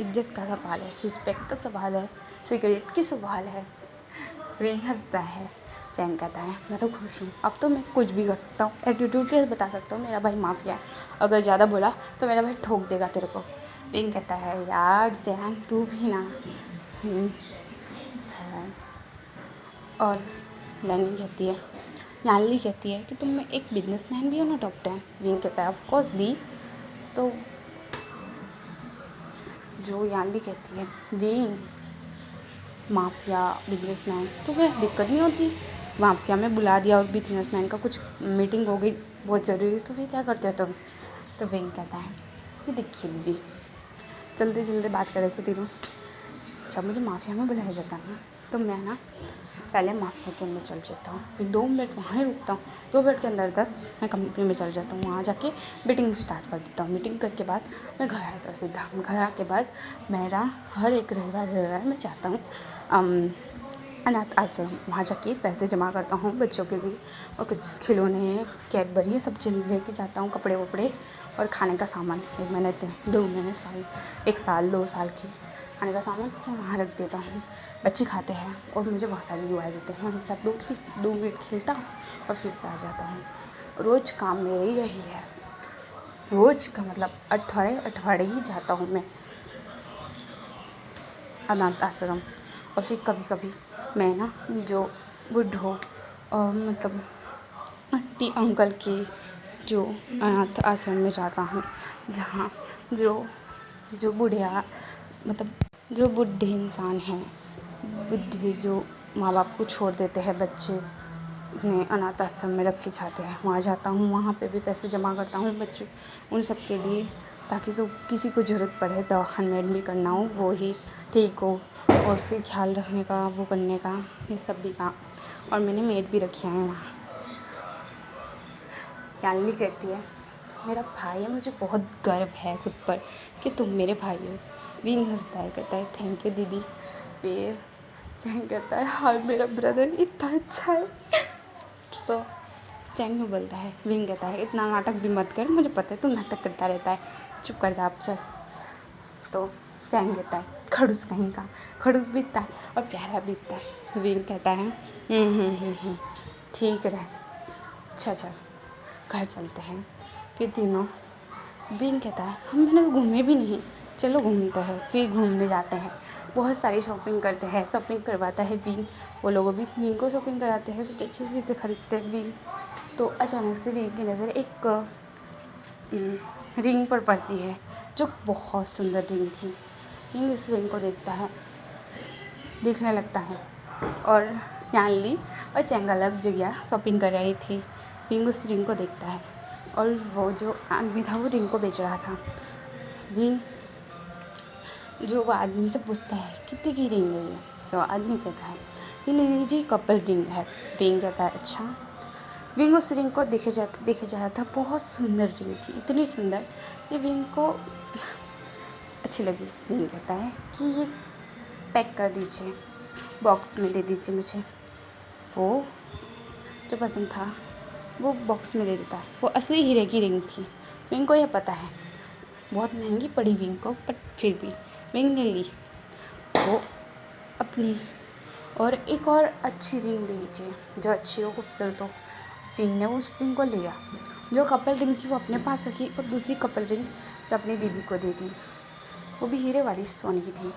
इज्जत का सवाल है, रिस्पेक्ट का सवाल है, सिगरेट की सवाल है। वे हंसता है। चैन कहता है मैं तो खुश हूँ, अब तो मैं कुछ भी कर सकता हूँ, एटीट्यूड से बता सकता हूँ मेरा भाई माफिया है, अगर ज़्यादा बोला तो मेरा भाई ठोक देगा तेरे को। विंग कहता है यार चैन तू भी ना है। और लैनी कहती है, यानली कहती है कि तुम में एक बिजनेसमैन भी हो ना टॉप 10। विंग कहता है ऑफ कोर्स दी। तो जो यानली कहती है विंग माफिया बिजनेसमैन, तो फिर दिक्कत नहीं होती, माफिया में बुला दिया और बिजनेसमैन का कुछ मीटिंग हो गई बहुत ज़रूरी, तो फिर क्या करते हो तुम। तो विंग कहता है ये देखिए दीदी, चलते चलते बात कर रहे थे तीनों, जब मुझे माफिया में बुलाया जाता है ना, तो मैं ना पहले माफिया के अंदर चल जाता हूँ, फिर 2 मिनट वहाँ ही रुकता हूँ, 2 मिनट के अंदर तक मैं कंपनी में चल जाता हूँ, वहाँ जाके मीटिंग स्टार्ट कर देता हूँ। मीटिंग करके बाद मैं घर आता हूँ सीधा, घर आके बाद मेरा हर एक रविवार मैं जाता हूँ अनाथ आश्रम, वहाँ जाके पैसे जमा करता हूँ बच्चों के लिए, और कुछ खिलौने कैडबरी सब चीज़ लेके जाता हूँ, कपड़े वपड़े और खाने का सामान, 1 महीने 2 महीने साल 1 साल 2 साल की खाने का सामान मैं वहाँ रख देता हूँ। बच्चे खाते हैं और मुझे बहुत सारी दुआएं देते हैं, मैं उनके साथ 2 मिनट खेलता हूँ और फिर से आ जाता हूँ। रोज़ काम मेरे यही है, रोज़ का मतलब अठवाड़े ही जाता हूँ मैं अनाथ आश्रम। और फिर कभी कभी मैं ना जो बुढ़ो मतलब आंटी अंकल के जो अनाथ आश्रम में जाता हूँ, जहाँ जो बुढ़िया मतलब जो बुढ़े इंसान हैं, बुढ़े जो माँ बाप को छोड़ देते हैं बच्चे, अपने अनाथ आश्रम में रख के जाते हैं, वहाँ जाता हूँ, वहाँ पे भी पैसे जमा करता हूँ बच्चों उन सब के लिए, ताकि जो किसी को ज़रूरत पड़े दवाखाने में एडमिट करना हो वो ही ठीक हो, और फिर ख्याल रखने का वो करने का ये सब भी काम। और मैंने मेड भी रखी है वहाँ। यानी कहती है मेरा भाई है, मुझे बहुत गर्व है खुद पर कि तुम मेरे भाई हो। विंग हंसता है, कहता है थैंक यू दीदी। फिर चैंग कहता है हाय मेरा ब्रदर इतना अच्छा है। तो चैंग में बोलता है, विंग कहता है इतना नाटक भी मत कर, मुझे पता है तू नाटक करता रहता है, चुप कर जा अब चल। तो चैंग कहता है खड़ूस कहीं का, खड़ूस बीतता है और प्यारा बीतता है। विंग कहता है ठीक रहे, अच्छा चल घर चलते हैं। फिर तीनों, विंग कहता है हम मैंने घूमे भी नहीं, चलो घूमते हैं। फिर घूमने जाते हैं, बहुत सारी शॉपिंग करते हैं, शॉपिंग करवाता है विंग, वो लोगों भी विंग को शॉपिंग कराते हैं, कुछ अच्छी चीज़ें खरीदते हैं विंग। तो अचानक से विंग की नज़र एक रिंग पर पड़ती है, जो बहुत सुंदर रिंग थी। विंग इस रिंग को देखने लगता है, और यानली और चैंग अलग जगह शॉपिंग कर रही थी। विंग उस रिंग को देखता है, और वो जो आदमी था वो रिंग को बेच रहा था। विंग जो वो आदमी से पूछता है कितने की रिंग है ये, तो आदमी कहता है ये ले लीजिए कपल रिंग है। विंग कहता है अच्छा। विंग उस रिंग को देखे जा रहा था, बहुत सुंदर रिंग थी, इतनी सुंदर कि विंग को अच्छी लगी। विंग कहता है कि ये पैक कर दीजिए, बॉक्स में दे दीजिए मुझे। वो जो पसंद था वो बॉक्स में दे देता है। वो असली हीरे की रिंग थी। विंग को यह पता है, बहुत महंगी पड़ी विंग को, बट फिर भी विंग ने ली वो अपनी, और एक और अच्छी रिंग लीजिए जो अच्छी हो, खूबसूरत हो। विंग ने उस रिंग को लिया। जो कपल रिंग थी वो अपने पास रखी, और दूसरी कपल रिंग जो अपनी दीदी को दे दी, वो भी हीरे वाली सोने की थी।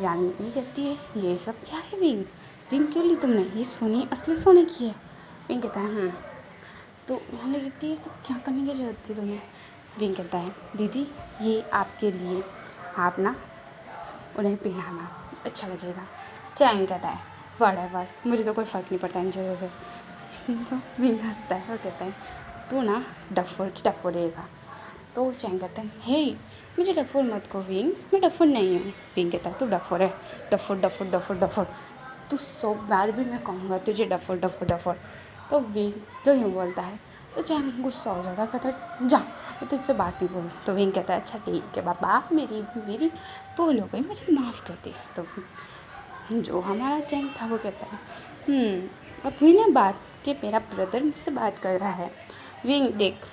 यानी कहती है ये सब क्या है विंग, रिंग क्यों ली तुमने, ये सोने असली सोने की है। विंग कहता है तो यानी कहती है ये सब क्या करने की ज़रूरत थी तुम्हें। विंग कहता है दीदी ये आपके लिए, आप ना उन्हें पहनाना, अच्छा लगेगा। चैंग कहता है व्हाटएवर, मुझे तो कोई फ़र्क नहीं पड़ता इन चीज़ों से। तो विंग हंसता है और कहता है तू ना डफोर की डफोर रहेगा। तो चैंग कहता है हे मुझे डफोर मत कहो विंग, मैं डफोर नहीं हूँ। विंग कहता है तू डफोर है, डफोर डफोर डफोर डफोर, तू 100 बार भी मैं कहूँगा तुझे डफोर डफोर डफोर। तो विंग जो यूँ बोलता है तो चैंग गुस्सा हो जाता है, कहता है जा मैं तुझसे बात नहीं बोलूँ। तो विंग कहता है अच्छा ठीक है बाबा, मेरी भूल हो गई, मुझे माफ़ कर दे। तो जो हमारा चैंग था वो कहता है अब हुई ना बात कि मेरा ब्रदर मुझसे बात कर रहा है। विंग देख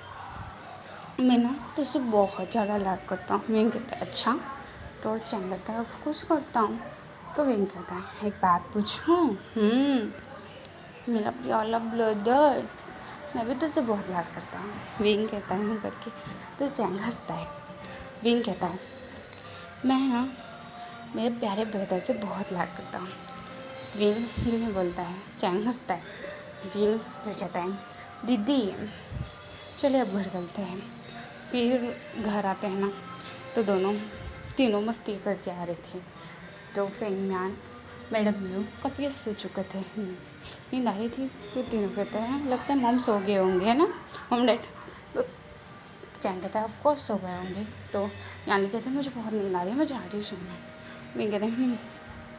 मैं ना तुझसे बहुत ज़्यादा लाड करता हूँ। विंग कहता है अच्छा। तो चैंग कहता है ऑफकोर्स करता हूँ। तो विंग कहता है एक बात पूछूँ, मेरा प्याला ब्रदर, मैं भी तुझसे बहुत लाड करता हूँ। विंग कहता है करके। तो चैंग हंसता है। विंग कहता है मैं ना मेरे प्यारे ब्रदर से बहुत लाड करता हूँ। विंग बोलता है, चैंग हंसता है। विंग कहता है दीदी चलिए अब घर चलते हैं। फिर घर आते हैं ना तो तीनों मस्ती करके आ रहे थे। तो फेंगम्यान मैडम म्यू काफ़ी सो चुके थे, नींद आ रही थी। तो तीनों कहते हैं लगता है मॉम सो गए होंगे, है ना मॉम डैड। तो चैंग कहता है ऑफकोर्स सो गए होंगे। तो यानी कहते हैं मुझे बहुत नींद आ रही है, मैं जा रही हूँ सोने। विंग कहते हैं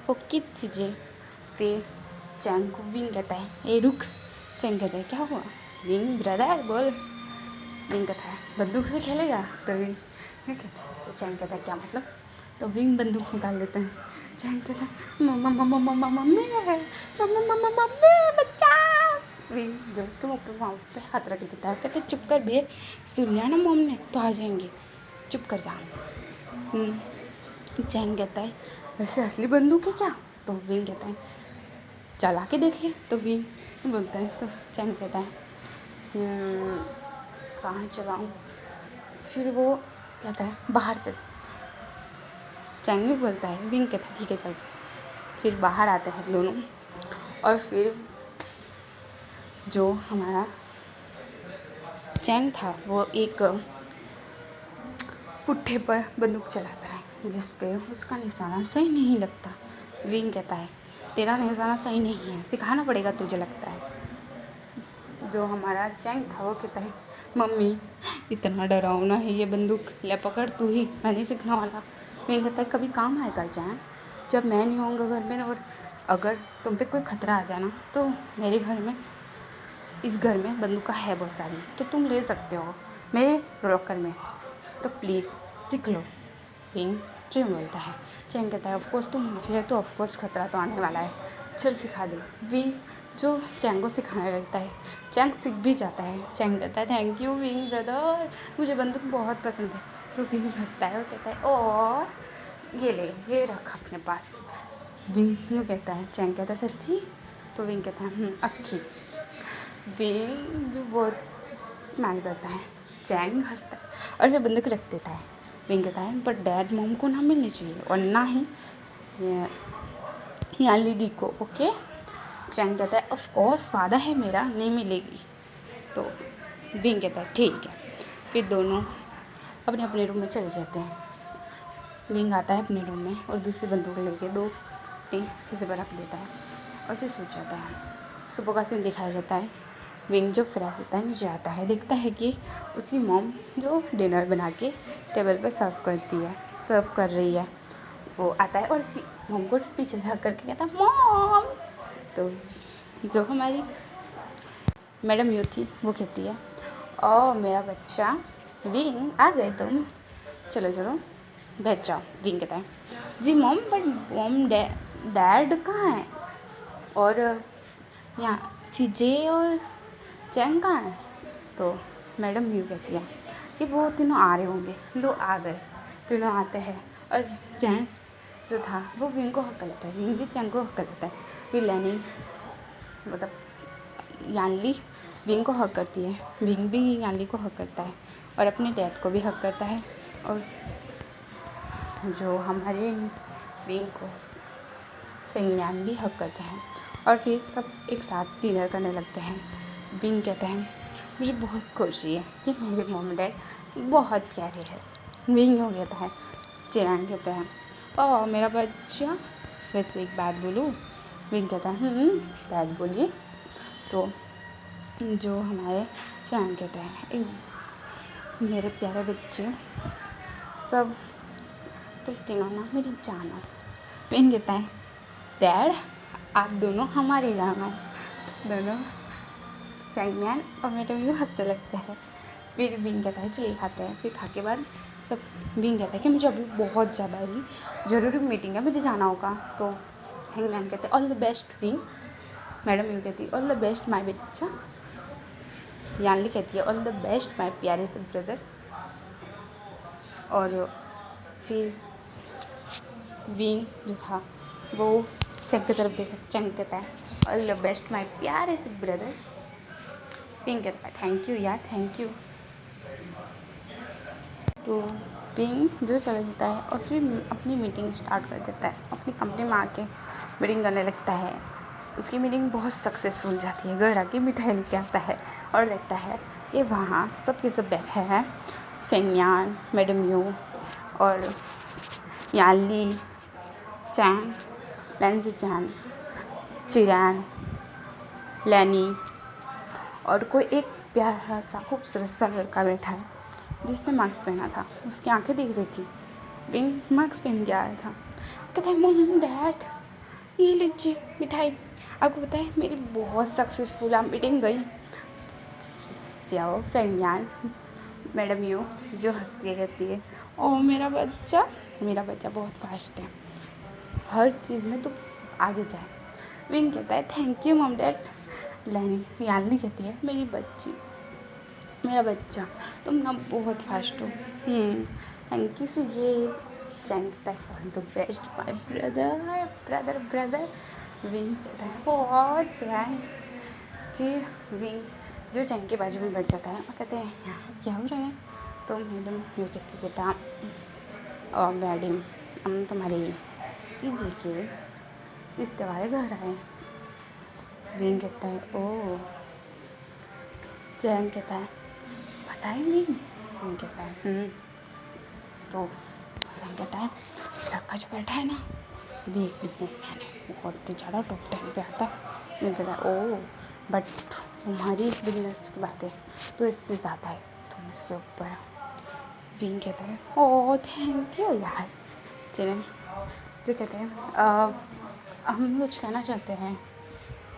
ओके चीज़ें। फिर चैंग को विंग कहता है ए रुक। चैंग कहता है क्या हुआ। विंग ब्रदर बोल। विंग कहता है बंदूक से खेलेगा। तो विंग कहता है, तो चैंग कहता है क्या मतलब। तो विंग बंदूक निकाल लेते हैं। चैंग कहता है मम्मा मम्मा मम्मा मम्मी मम्मा मम्मा मम्मी बच्चा। विंग जो उसके मुँह पे वहाँ पे हाथ रख देता है, कहते चुप कर बे, सुन लिया ना मॉम ने तो आ जाएंगे, चुप कर जा। चैंग कहता है वैसे असली बंदूक है क्या। तो विंग कहता है चला के देख ले। तो विंग बोलता है, तो चैंग कहता है कहाँ चलाऊँ। फिर वो कहता है बाहर चल। चैंग भी बोलता है, विंग कहता है ठीक है चल। फिर बाहर आते हैं दोनों, और फिर जो हमारा चैंग था वो एक पुट्ठे पर बंदूक चलाता है जिस पे उसका निशाना सही नहीं लगता। विंग कहता है तेरा निशाना सही नहीं है, सिखाना पड़ेगा तुझे लगता है। जो हमारा चैंग था वो कहता है मम्मी इतना डरावना है ये बंदूक, ले पकड़ तू ही, मैं नहीं सीखने वाला। मैं कहता है कभी काम आएगा चैंग, जब मैं नहीं होऊंगा घर में, और अगर तुम पे कोई खतरा आ जाए ना तो मेरे घर में, इस घर में बंदूक है बहुत सारी, तो तुम ले सकते हो मेरे लॉकर में, तो प्लीज़ सीख लो। विंग ड्रीम बोलता है। चैंग कहता है ऑफकोर्स तुम माफिया है तो ऑफकोर्स खतरा तो आने वाला है, चल सिखा दे। विंग जो चैंग को सिखाने लगता है, चैंग सीख भी जाता है। चैंग कहता है थैंक यू विंग ब्रदर, मुझे बंदूक बहुत पसंद है। तो विंग हंसता है और कहता है और ये ले, ये रख अपने पास। विंग यूँ कहता है, चैंग कहता है सच्ची? तो विंग कहता है अच्छी। विंग जो बहुत स्माइल करता है, चैंग हंसता है और फिर बंदूक रख देता है। विंग कहता है पर डैड मॉम को ना मिलनी चाहिए और ना ही याली दी को, ओके। चैंग कहता है ऑफ कोर्स वादा है मेरा, नहीं मिलेगी। तो विंग कहता है ठीक है। फिर दोनों अपने अपने रूम में चले जाते हैं। विंग आता है अपने रूम में और दूसरी बंदूक लेके दो किसी पर रख देता है और फिर सो जाता है। सुबह का सीन दिखाया जाता है। विंग जो फ्रेश होता है नीचे आता है, देखता है कि उसकी मॉम जो डिनर बना के टेबल पर सर्व कर रही है। वो आता है और उसी मॉम को पीछे से हक करके कहता है मॉम। तो जो हमारी मैडम यू थी वो कहती है ओ मेरा बच्चा विंग आ गए तुम, चलो चलो बैठ जाओ। विंग कहता है जी मॉम, बट मॉम डैड कहाँ है, और यहाँ सीजे और चैंग कहाँ है? तो मैडम यू कहती है कि वो तीनों आ रहे होंगे। लो आ गए, तीनों आते हैं और चैंग जो था वो विंग को हक कर लेता है, विंग भी चैंग को हक कर लेता है। फिर लैनी मतलब यानली विंग को हक करती है, विंग भी यानली को हक करता है और अपने डैड को भी हक करता है। और जो हमारे विंग को फेंगयान भी हक करते हैं और फिर सब एक साथ डिनर करने लगते हैं। विंग कहता है मुझे बहुत खुशी है कि मेरे मॉम डैड बहुत प्यारे हैं। विंग हो कहता है। चैंग कहता है ओह मेरा बच्चा, वैसे एक बात बोलूँ? विंग कहता है डैड बोलिए। तो जो हमारे चैंग कहते हैं मेरे प्यारे बच्चे सब तो तीनों ना मेरी जान हो। विंग कहता है डैड आप दोनों हमारी जान हो। दोनों फैंगमैन और मैडम यू हंसने लगते हैं। फिर विंग कहता है चलिए खाते हैं। फिर खा के बाद सब विंग कहता है कि मुझे अभी बहुत ज़्यादा ही ज़रूरी मीटिंग है, मुझे जाना होगा। तो हैंगमैन कहते हैं all the best wing. Madam you कहती है ऑल द बेस्ट माय बच्चा। यानली कहती है ऑल द बेस्ट माय प्यारे से ब्रदर। और फिर विंग जो था वो चैंग की तरफ देखा, चैंग कहता है ऑल द बेस्ट माय प्यारे से ब्रदर। विंग कहता है थैंक यू यार, थैंक यू। तो विंग जो चला जाता है और फिर अपनी मीटिंग स्टार्ट कर देता है। अपनी कंपनी में आके मीटिंग करने लगता है। उसकी मीटिंग बहुत सक्सेसफुल जाती है। घर आके मिठाई लेके आता है और देखता है कि वहाँ सब के सब बैठे हैं। फेंगयान, मैडम यू और यानली, चैंग, लैंजी चैन, चिरैन, लैनी और कोई एक प्यारा सा खूबसूरत सा लड़का बैठा है जिसने मास्क पहना था। उसकी आंखें दिख रही थी। विंग मास्क पहन के आया था। कहता है मम्मी डैड ये लीजिए मिठाई। आपको पता है मेरी बहुत सक्सेसफुल मीटिंग गई। जाओ फेंगयान, मैडम यू जो हंस के कहती है ओ मेरा बच्चा बहुत फास्ट है, हर चीज़ में तो आगे जाए। विंग कहता है thank you mom dad. Yanli कहती है मेरा बच्चा तुम ना बहुत फास्ट हो। Thank you CJ. चैंग कहता है all the best my brother. Wing कहता है बहुत चैंग जी। विंग जो चैंग के बाजू में बैठ जाता है और कहते हैं यहाँ क्या हो रहा है? तो मैडम यूँ कहती बेटा और मैडम हम तुम्हारे सीजे के रिश्ते वाले घर आए। विंग कहता है ओह। चैंग कहता है पता है नहीं? विंग कहता है तो चैंग कहता है लड़का जो बैठा है ना ये भी एक बिजनेसमैन है। बहुत ही ज़्यादा टॉप 10 पे आता है। मैं कहता है ओह बट तुम्हारी बिजनेस की बात है तो इससे ज़्यादा है, तुम इसके ऊपर। विंग कहता है ओह थैंक यू यार। चलें जो कहते हैं हम कुछ कहना चाहते हैं,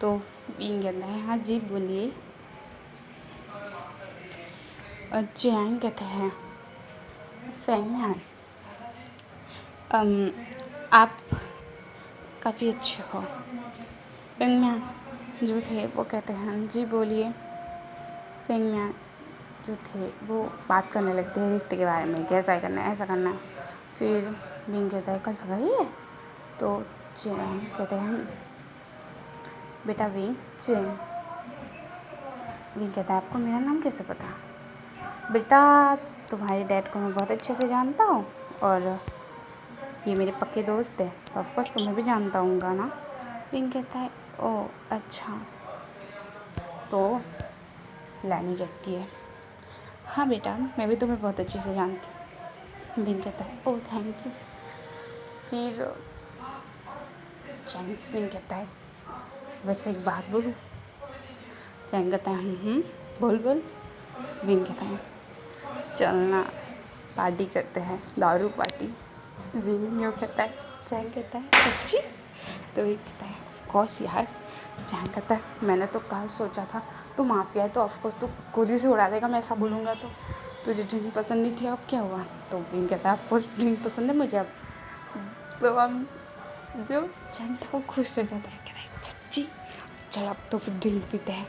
तो विंग कहता है हाँ जी बोलिए। चियांग कहते हैं फैंगम्यान आप काफ़ी अच्छे हो। फैंगम्यान जो थे वो कहते हैं हाँ जी बोलिए। फैंगम्यान जो थे वो बात करने लगते हैं रिश्ते के बारे में, कैसा करना है, ऐसा करना है। फिर विंग कहता है कल सगाई है, तो चियांग कहते हैं बेटा विंग। चियांग विंग कहता है आपको मेरा नाम कैसे पता? बेटा तुम्हारे डैड को मैं बहुत अच्छे से जानता हूँ और ये मेरे पक्के दोस्त हैं, तो ऑफकोर्स तुम्हें भी जानता हूँगा ना। विंग कहता है ओह अच्छा। तो लैनी कहती है हाँ बेटा मैं भी तुम्हें बहुत अच्छे से जानती हूँ। विंग कहता है ओह थैंक यू। फिर चैंग विंग कहता है वैसे एक बात बोलूँ? चैंग कहता है बोल बोल। विंग कहता है चलना पार्टी करते हैं, दारू पार्टी। विंग यो कहता है, चैंग कहता है सच्ची? तो विंग कहता है ऑफकोर्स यार। चैंग कहता है मैंने तो कल सोचा था तू माफिया है तो ऑफकोर्स तू गोली से उड़ा देगा मैं ऐसा बोलूँगा तो। तुझे ड्रिंक पसंद नहीं थी, अब क्या हुआ? तो विंग कहता है ऑफकोर्स ड्रिंक पसंद है मुझे अब। तो हम जो चैंग था वो खुश हो जाता है, कहता है सच्ची? चल अब तो फिर ड्रिंक पीते हैं।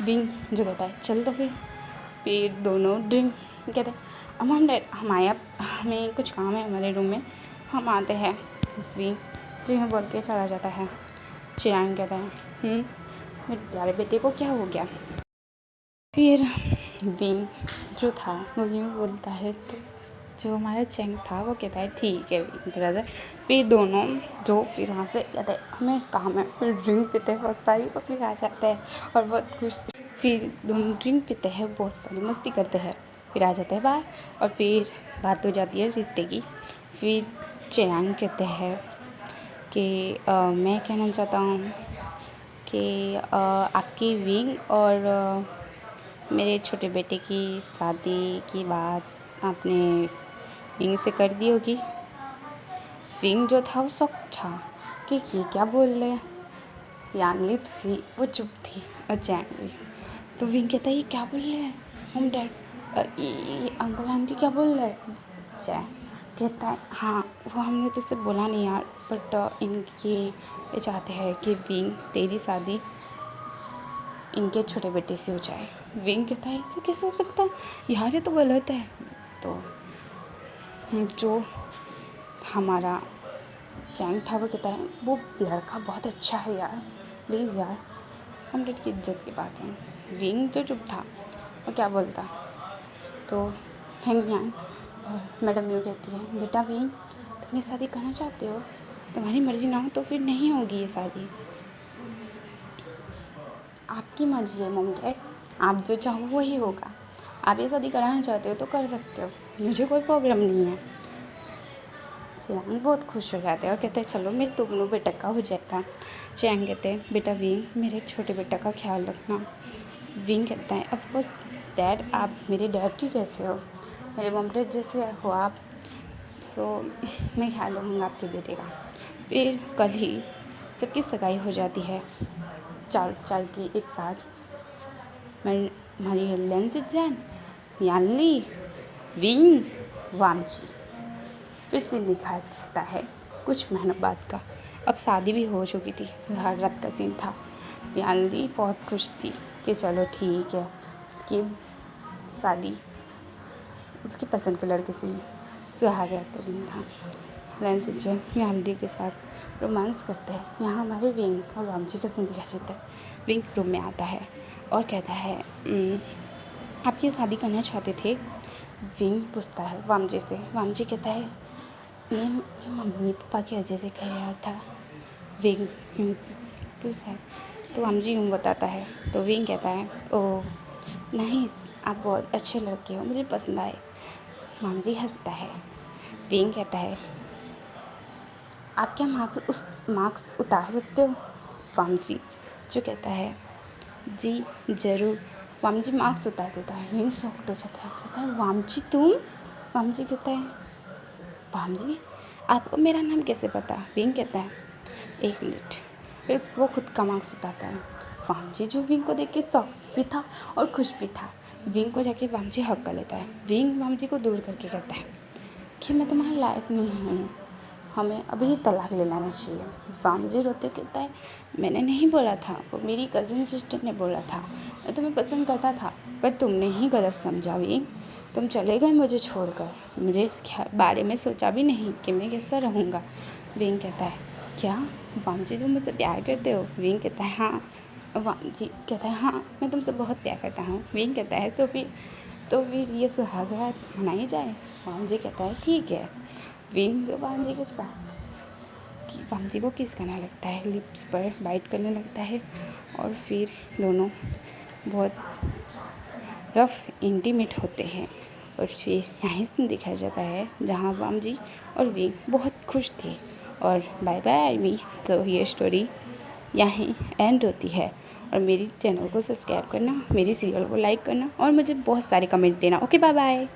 विंग जो कहता है चल तो फिर दोनों ड्रिंक कहते हैं अब हम हमारे हमें कुछ काम है हमारे रूम में, हम आते हैं। विंग जो बोल के चला जाता है। चियांग कहता है मेरे प्यारे बेटे को क्या हो गया? फिर विंग जो था वो यूँ बोलता है, तो जो हमारा चैंग था वो कहता है ठीक है ब्रदर। फिर दोनों जो फिर वहाँ से कहते हैं हमें काम है, फिर ड्रिंक पीते हैं बहुत सारी और फिर आ जाते हैं और बहुत खुश। फिर दोनों ड्रिंक पीते हैं, बहुत सारी मस्ती करते हैं, फिर आ जाते हैं बाहर और फिर बात हो जाती है रिश्ते की। फिर चियांग कहते हैं कि मैं कहना चाहता हूँ कि आपकी विंग और मेरे छोटे बेटे की शादी की बात आपने विंग से कर दी होगी। विंग जो था वो शॉक था कि ये क्या बोल रहे हैं। यानली थी वो चुप थी और चैंग भी। तो विंग कहता है ये क्या बोल रहे हैं हम डैड, ये अंकल आंटी क्या बोल रहे हैं? चैंग कहता है हाँ वो हमने तुझसे बोला नहीं यार, बट इनके ये चाहते हैं कि विंग तेरी शादी इनके छोटे बेटे से हो जाए। विंग कहता है ऐसे कैसे हो सकता है यार, ये तो गलत है। तो जो हमारा चैंग था वो कहता है वो लड़का बहुत अच्छा है यार, प्लीज़ यार, हम लड़की की इज्जत की बात है। विंग जो चुप था वो क्या बोलता? तो फैंगम्यान और मैडम यू कहती है बेटा विंग तुम ये शादी करना चाहते हो, तुम्हारी मर्ज़ी ना हो तो फिर नहीं होगी ये शादी, आपकी मर्ज़ी है मॉम डैड, आप जो चाहो वही होगा। आप ये शादी कराना चाहते हो तो कर सकते हो, मुझे कोई प्रॉब्लम नहीं है। चियांग बहुत खुश हो जाते हैं और कहते हैं चलो मेरे दोनों बेटा का हो जाएगा। चियांग कहते हैं बेटा विंग मेरे छोटे बेटा का ख्याल रखना। विंग कहता है ऑफकोर्स डैड आप मेरे डैड ही जैसे हो, मेरे मॉम डैड जैसे हो आप, सो मैं ख्याल रखूँगा आपके बेटे का। फिर कल ही सबकी सगाई हो जाती है, चार की एक साथ। हमारी लेंसिजन यानली विंग वामची। फिर सीन दिखाया जाता है कुछ महीनों बाद का। अब शादी भी हो चुकी थी, सुहाग रात का सीन था। यानली बहुत खुश थी कि चलो ठीक है उसकी शादी उसकी पसंद के लड़के से हुई। सुहाग रात का दिन था। लेंसिजन यानली के साथ रोमांस करते हैं। यहाँ हमारे विंग और वामची का सीन दिखाया जाता है। विंग रूम में आता है और कहता है आप ये शादी करना चाहते थे? विंग पूछता है वामजी से। वामजी कहता है मैं मम्मी पापा की वजह से कर रहा था। विंग पूछता है तो वामजी यूँ बताता है। तो विंग कहता है ओह नहीं आप बहुत अच्छे लड़के हो, मुझे पसंद आए। वामजी हंसता है। विंग कहता है आप क्या मार्क्स उतार सकते हो? वामजी जो कहता है जी ज़रूर। वामजी मार्क्स उतार देता है। विंग शॉक्ड हो जाता है, कहता है वामजी तुम? वामजी कहता है वामजी आपको मेरा नाम कैसे पता? विंग कहता है 1 मिनट। फिर वो खुद का मार्क्स उतारता है। वामजी जो विंग को देख के शॉक भी था और खुश भी था। विंग को जाके वामजी हक कर लेता है। विंग वामजी को दूर करके कहता है कि मैं तुम्हारे लायक नहीं हूँ, हमें अभी तलाक ले लेना चाहिए। वामजी रोते कहता है मैंने नहीं बोला था, वो मेरी कज़न सिस्टर ने बोला था, मैं तुम्हें पसंद करता था पर तुमने ही गलत समझा विंग। तुम चले गए मुझे छोड़कर, मेरे बारे में सोचा भी नहीं कि मैं कैसा रहूँगा। विंग कहता है क्या वामजी तुम मुझसे प्यार करते हो? विंग कहता है हाँ। वामजी कहता है हाँ मैं तुमसे बहुत प्यार करता हूँ। विंग कहता है तो फिर ये सुहाग रात मनाई जाए। वामजी कहता है ठीक है। विंग जो वामजी के साथ वामजी को किस करने लगता है, लिप्स पर बाइट करने लगता है और फिर दोनों बहुत रफ इंटीमेट होते हैं। और फिर यहाँ से दिखाया जाता है जहाँ वामजी और विंग बहुत खुश थे। और बाय बाय आर्मी। तो ये स्टोरी यहीं एंड होती है। और मेरी चैनल को सब्सक्राइब करना, मेरी सीरियल को लाइक करना और मुझे बहुत सारे कमेंट देना। Okay bye bye.